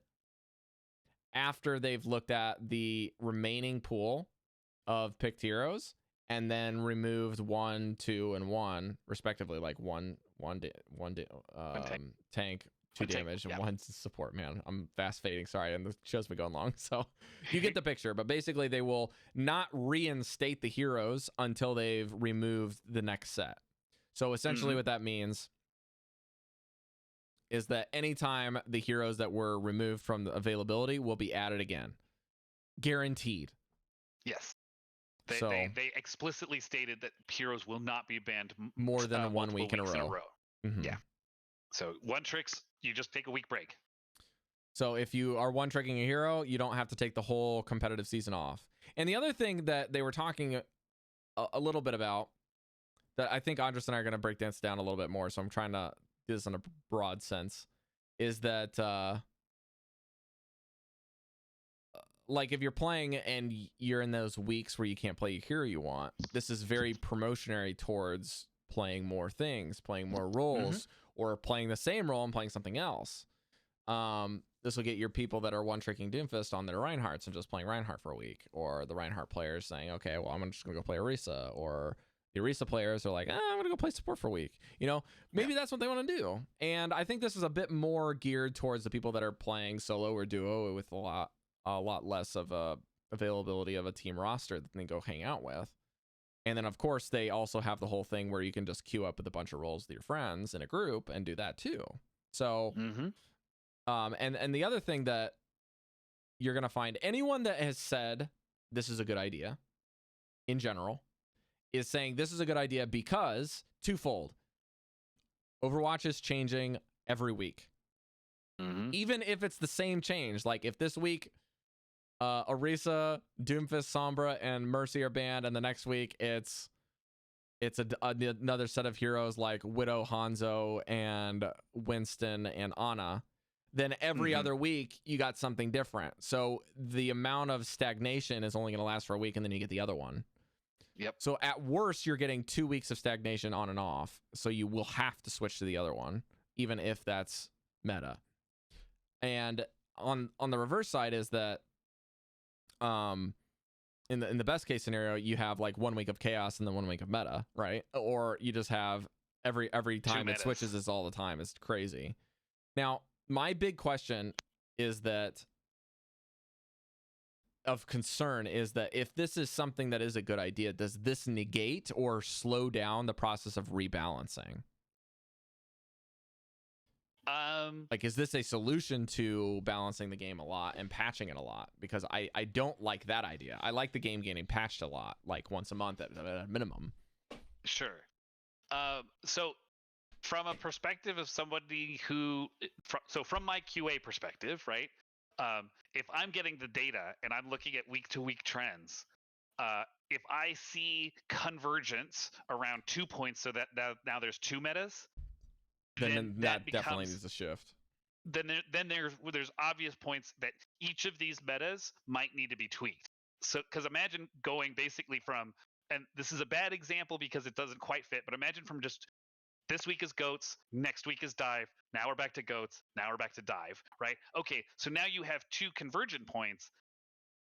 Speaker 1: after they've looked at the remaining pool of picked heroes and then removed 1, 2, and 1 respectively, like one tank, 2 damage, and 1 support. Man, I'm fast fading, sorry, and the show's been going long, so you get the picture. But basically they will not reinstate the heroes until they've removed the next set. So essentially what that means is that anytime the heroes that were removed from the availability will be added again. Guaranteed.
Speaker 2: Yes. They explicitly stated that heroes will not be banned
Speaker 1: more than 1 week in a row.
Speaker 2: Yeah. So one tricks, you just take a week break.
Speaker 1: So if you are one tricking a hero, you don't have to take the whole competitive season off. And the other thing that they were talking a little bit about, that I think Andres and I are going to break this down a little bit more, so I'm trying to do this in a broad sense, is that like if you're playing and you're in those weeks where you can't play your hero you want, this is very promotionary towards playing more things, playing more roles, or playing the same role and playing something else. This will get your people that are one-tricking Doomfist on their Reinhardts and just playing Reinhardt for a week, or the Reinhardt players saying, okay, well, I'm just going to go play Orisa, or the Orisa players are like, I'm going to go play support for a week. You know, maybe that's what they want to do. And I think this is a bit more geared towards the people that are playing solo or duo with a lot less of a availability of a team roster that they go hang out with. And then, of course, they also have the whole thing where you can just queue up with a bunch of roles with your friends in a group and do that too. So, and the other thing that you're going to find, anyone that has said this is a good idea in general is saying this is a good idea because twofold. Overwatch is changing every week. Even if it's the same change, like if this week Orisa, Doomfist, Sombra, and Mercy are banned, and the next week it's another set of heroes like Widow, Hanzo, and Winston and Ana, then every other week you got something different. So the amount of stagnation is only going to last for a week, and then you get the other one.
Speaker 2: Yep.
Speaker 1: So at worst, you're getting 2 weeks of stagnation on and off. So you will have to switch to the other one, even if that's meta. And on the reverse side is that in the best case scenario, you have like 1 week of chaos and then 1 week of meta, right? Or you just have every time it switches is all the time. It's crazy. Now, my big question is that of concern is that if this is something that is a good idea, does this negate or slow down the process of rebalancing? Like, is this a solution to balancing the game a lot and patching it a lot? Because I don't like that idea. I like the game getting patched a lot, like once a month at a minimum.
Speaker 2: Sure. So from a perspective of somebody who, from my QA perspective, right? If I'm getting the data and I'm looking at week-to-week trends, if I see convergence around 2 points, so that now there's 2 metas,
Speaker 1: then that definitely needs a shift.
Speaker 2: Then there's obvious points that each of these metas might need to be tweaked. So, because imagine going basically from, and this is a bad example because it doesn't quite fit, but imagine from just this week is goats, next week is dive, now we're back to goats, now we're back to dive, right? Okay, so now you have 2 convergent points.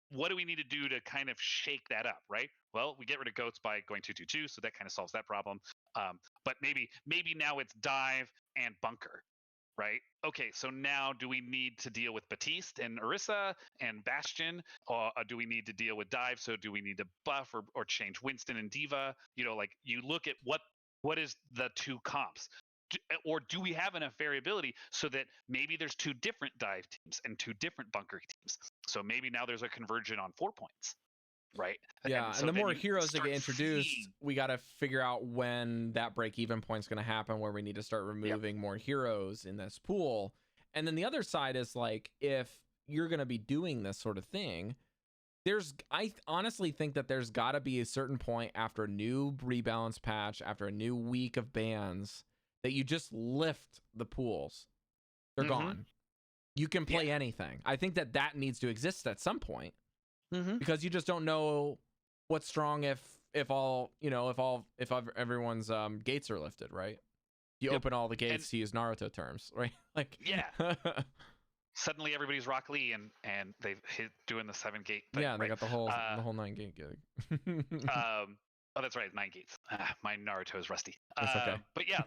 Speaker 2: What do we need to do to kind of shake that up, right? Well, we get rid of goats by going 2-2-2, so that kind of solves that problem. But maybe now it's dive and bunker, right? Okay, so now do we need to deal with Batiste and Orisa and Bastion? Or do we need to deal with dive? So do we need to buff or change Winston and Diva? You know, like you look at what is the 2 comps? Or do we have enough variability so that maybe there's 2 different dive teams and 2 different bunker teams? So maybe now there's a conversion on 4 points, right?
Speaker 1: Yeah, and the more heroes that get introduced, we got to figure out when that break-even point's going to happen, where we need to start removing more heroes in this pool. And then the other side is like, if you're going to be doing this sort of thing, I honestly think that there's got to be a certain point after a new rebalance patch, after a new week of bans, that you just lift the pools. They're gone. You can play anything. I think that needs to exist at some point, because you just don't know what's strong if everyone's gates are lifted, right? You open all the gates, to use Naruto terms, right? Like,
Speaker 2: suddenly everybody's Rock Lee and they've hit doing the 7 gate thing,
Speaker 1: yeah, they
Speaker 2: right?
Speaker 1: got the whole 9 gate gig.
Speaker 2: Oh, that's right, 9 gates. My Naruto is rusty.
Speaker 1: That's okay.
Speaker 2: But yeah,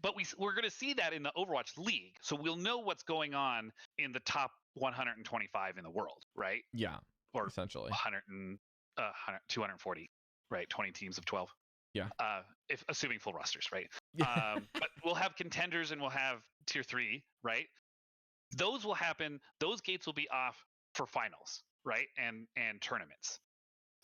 Speaker 2: but we're going to see that in the Overwatch League, so we'll know what's going on in the top 125 in the world, right?
Speaker 1: Yeah,
Speaker 2: or
Speaker 1: essentially
Speaker 2: 240, right? 20 teams of 12.
Speaker 1: Yeah.
Speaker 2: If assuming full rosters, right? But we'll have contenders and we'll have tier 3, right? Those will happen. Those gates will be off for finals, right? And tournaments.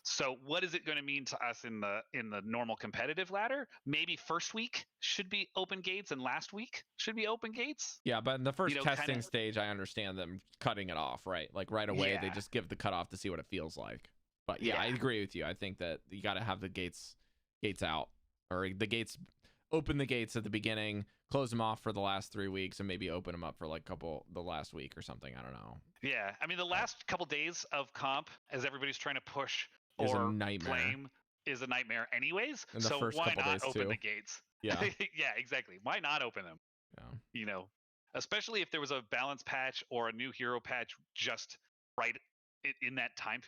Speaker 2: So what is it going to mean to us in the normal competitive ladder? Maybe first week should be open gates and last week should be open gates.
Speaker 1: Yeah, but in the first testing stage, I understand them cutting it off, right? Like right away, they just give the cutoff to see what it feels like. But yeah, I agree with you. I think that you got to have the gates out, or the gates, open the gates at the beginning, close them off for the last 3 weeks, and maybe open them up for like the last week or something. I don't know. Yeah,
Speaker 2: I mean the last couple days of comp, as everybody's trying to push
Speaker 1: is
Speaker 2: or
Speaker 1: a nightmare.
Speaker 2: flame, is a nightmare anyways.
Speaker 1: In the
Speaker 2: so
Speaker 1: first
Speaker 2: why
Speaker 1: couple
Speaker 2: not
Speaker 1: days
Speaker 2: open
Speaker 1: too.
Speaker 2: the gates?
Speaker 1: Yeah.
Speaker 2: Yeah, exactly. Why not open them?
Speaker 1: Yeah.
Speaker 2: You know, especially if there was a balance patch or a new hero patch just right in that time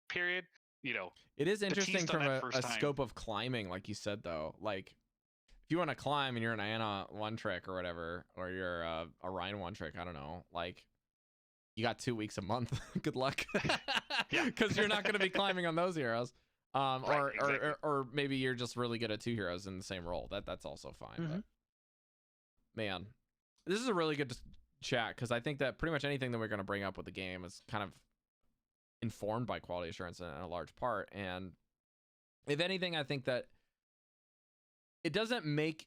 Speaker 2: period. You know,
Speaker 1: it is interesting from a scope of climbing, like you said, though. Like, if you want to climb and you're an Ana one trick or whatever, or you're a Ryan one trick, I don't know, like, you got 2 weeks a month. Good luck.
Speaker 2: Yeah,
Speaker 1: because you're not going to be climbing on those heroes. Or,
Speaker 2: exactly.
Speaker 1: or maybe you're just really good at two heroes in the same role. That's also fine. But man, this is a really good chat because I think that pretty much anything that we're going to bring up with the game is kind of informed by quality assurance in a large part. And if anything, I think that it doesn't make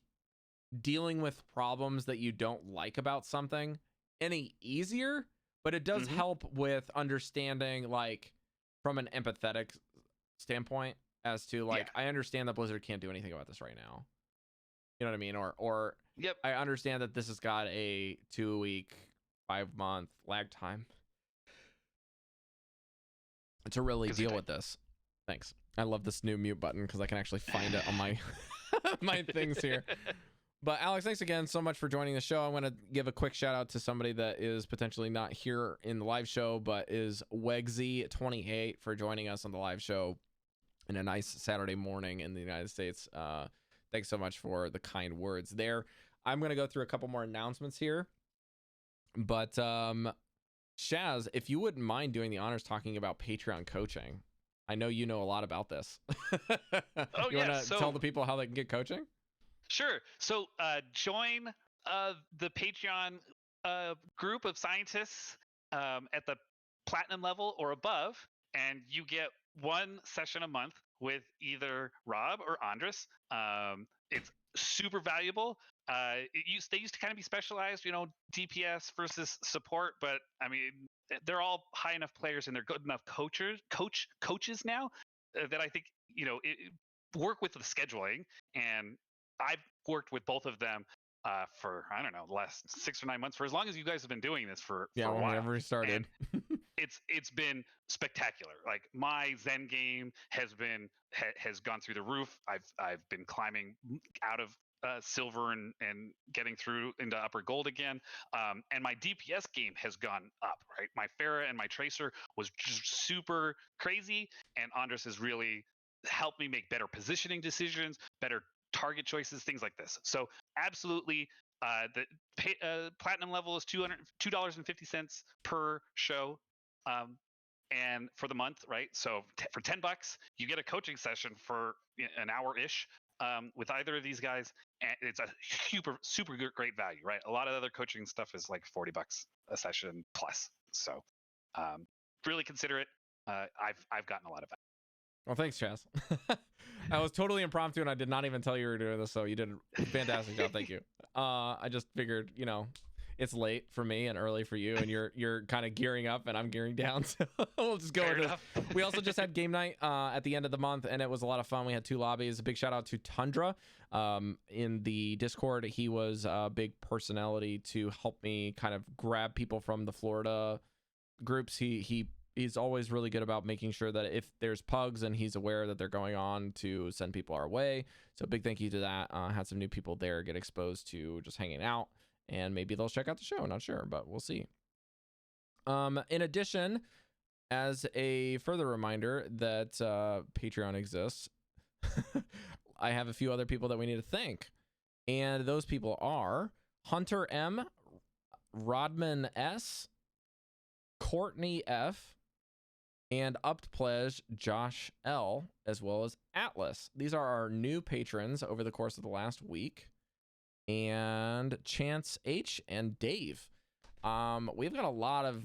Speaker 1: dealing with problems that you don't like about something any easier, but it does help with understanding, like, from an empathetic standpoint as to, like, I understand that Blizzard can't do anything about this right now. You know what I mean? Or I understand that this has got a 2-week, 5-month lag time to really deal with this. Thanks. I love this new mute button because I can actually find it on my my things here. But Alex, thanks again so much for joining the show. I'm going to give a quick shout out to somebody that is potentially not here in the live show, but is Wegsy28 for joining us on the live show in a nice Saturday morning in the United States. Thanks so much for the kind words there. I'm going to go through a couple more announcements here. But Shaz, if you wouldn't mind doing the honors talking about Patreon coaching. I know you know a lot about this. You want to tell the people how they can get coaching?
Speaker 2: Sure. So join the Patreon group of scientists at the platinum level or above, and you get one session a month with either Rob or Andres. It's super valuable. They used to kind of be specialized, you know, DPS versus support, but I mean, they're all high enough players and they're good enough coaches now that I think, you know, work with the scheduling. And I've worked with both of them for, I don't know, the last 6 or 9 months, for as long as you guys have been doing this for a while.
Speaker 1: Whenever we started.
Speaker 2: It's been spectacular. Like, my Zen game has gone through the roof. I've been climbing out of silver and getting through into upper gold again. And my DPS game has gone up, right? My Pharah and my Tracer was just super crazy, and Andres has really helped me make better positioning decisions, better target choices, things like this. So absolutely, the platinum level is $2.50 per show. And for the month, right? So for $10, you get a coaching session for an hour-ish with either of these guys, and it's a super great value, right? A lot of other coaching stuff is like $40 a session plus. So really consider it. I've gotten a lot of value.
Speaker 1: Well, thanks, Chaz. I was totally impromptu, and I did not even tell you were doing this, so you did a fantastic job. Thank you. I just figured, you know, it's late for me and early for you, and you're kind of gearing up and I'm gearing down, so we'll just go with this. We also just had game night at the end of the month, and it was a lot of fun. We had 2 lobbies. A big shout out to Tundra in the Discord. He was a big personality to help me kind of grab people from the Florida groups. He's always really good about making sure that if there's pugs and he's aware that they're going on, to send people our way. So big thank you to that. Had some new people there get exposed to just hanging out, and maybe they'll check out the show. Not sure, but we'll see. In addition, as a further reminder that Patreon exists, I have a few other people that we need to thank. And those people are Hunter M, Rodman S, Courtney F, and Upped Pledge Josh L, as well as Atlas. These are our new patrons over the course of the last week. And Chance H and Dave. We've got a lot of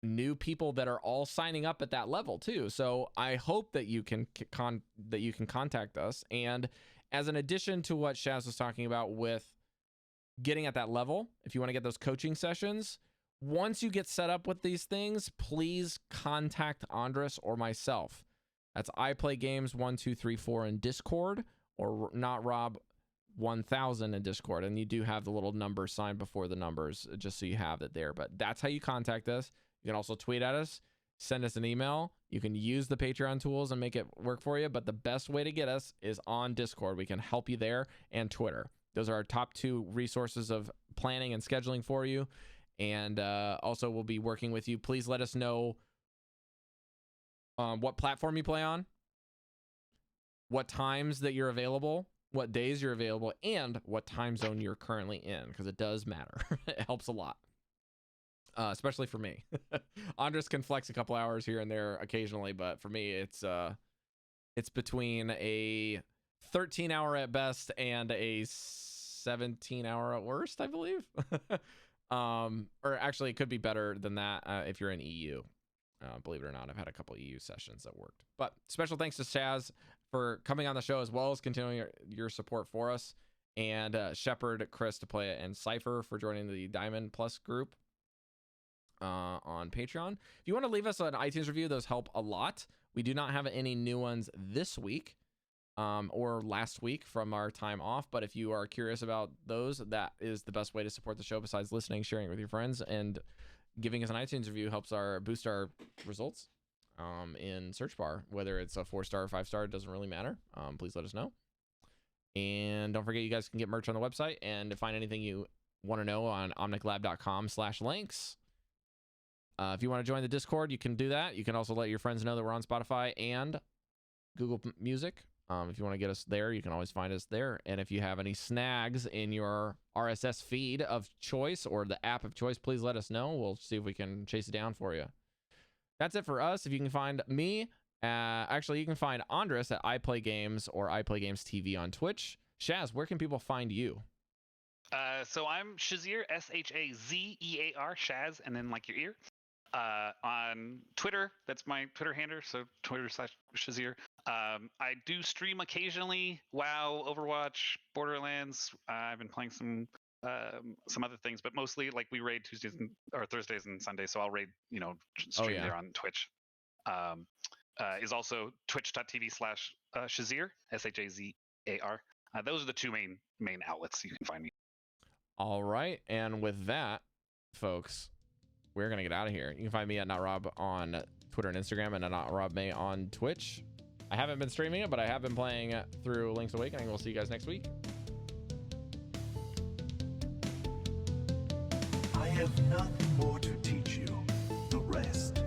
Speaker 1: new people that are all signing up at that level too. So I hope that you can contact us. And as an addition to what Shaz was talking about with getting at that level, if you want to get those coaching sessions, once you get set up with these things, please contact Andres or myself. That's I Play Games 1234 in Discord, or Not Rob 1000 in Discord. And you do have the little number sign before the numbers, just so you have it there. But that's how you contact us. You can also tweet at us, send us an email. You can use the Patreon tools and make it work for you. But the best way to get us is on Discord. We can help you there, and Twitter. Those are our top 2 resources of planning and scheduling for you. And also we'll be working with you. Please let us know what platform you play on, what times that you're available, what days you're available, and what time zone you're currently in, because it does matter. It helps a lot, especially for me. Andres can flex a couple hours here and there occasionally, but for me, it's It's between a 13-hour at best and a 17-hour at worst, I believe. Or actually, it could be better than that if you're in EU. Believe it or not, I've had a couple EU sessions that worked. But special thanks to Shaz for coming on the show, as well as continuing your support for us, and Shepard, Chris to play it, and Cypher for joining the Diamond Plus group on Patreon. If you want to leave us an iTunes review, those help a lot. We do not have any new ones this week or last week from our time off, but if you are curious about those, that is the best way to support the show besides listening, sharing it with your friends, and giving us an iTunes review helps boost our results in search bar. Whether it's a 4-star or 5-star, it doesn't really matter. Please let us know. And don't forget, you guys can get merch on the website, and to find anything you want to know on omniclab.com/links. If you want to join the Discord, you can do that. You can also let your friends know that we're on Spotify and Google Music. If you want to get us there, you can always find us there. And if you have any snags in your RSS feed of choice or the app of choice, please let us know. We'll see if we can chase it down for you. That's it for us. If you can find me, actually, you can find Andres at iPlayGames or iPlayGames TV on Twitch. Shaz, where can people find you?
Speaker 2: So I'm Shazear, Shazear, Shaz, and then like your ear. On Twitter, that's my Twitter handle, so Twitter/Shazear. I do stream occasionally. WoW, Overwatch, Borderlands. I've been playing some other things, but mostly like we raid Tuesdays or Thursdays and Sundays. So I'll raid, stream there on Twitch. Is also twitch.tv/Shazear, Shazar. Those are the two main outlets you can find me.
Speaker 1: All right, and with that, folks, we're gonna get out of here. You can find me at NotRob on Twitter and Instagram, and at NotRobMay on Twitch. I haven't been streaming it, but I have been playing through Link's Awakening. We'll see you guys next week.
Speaker 3: I have nothing more to teach you. The rest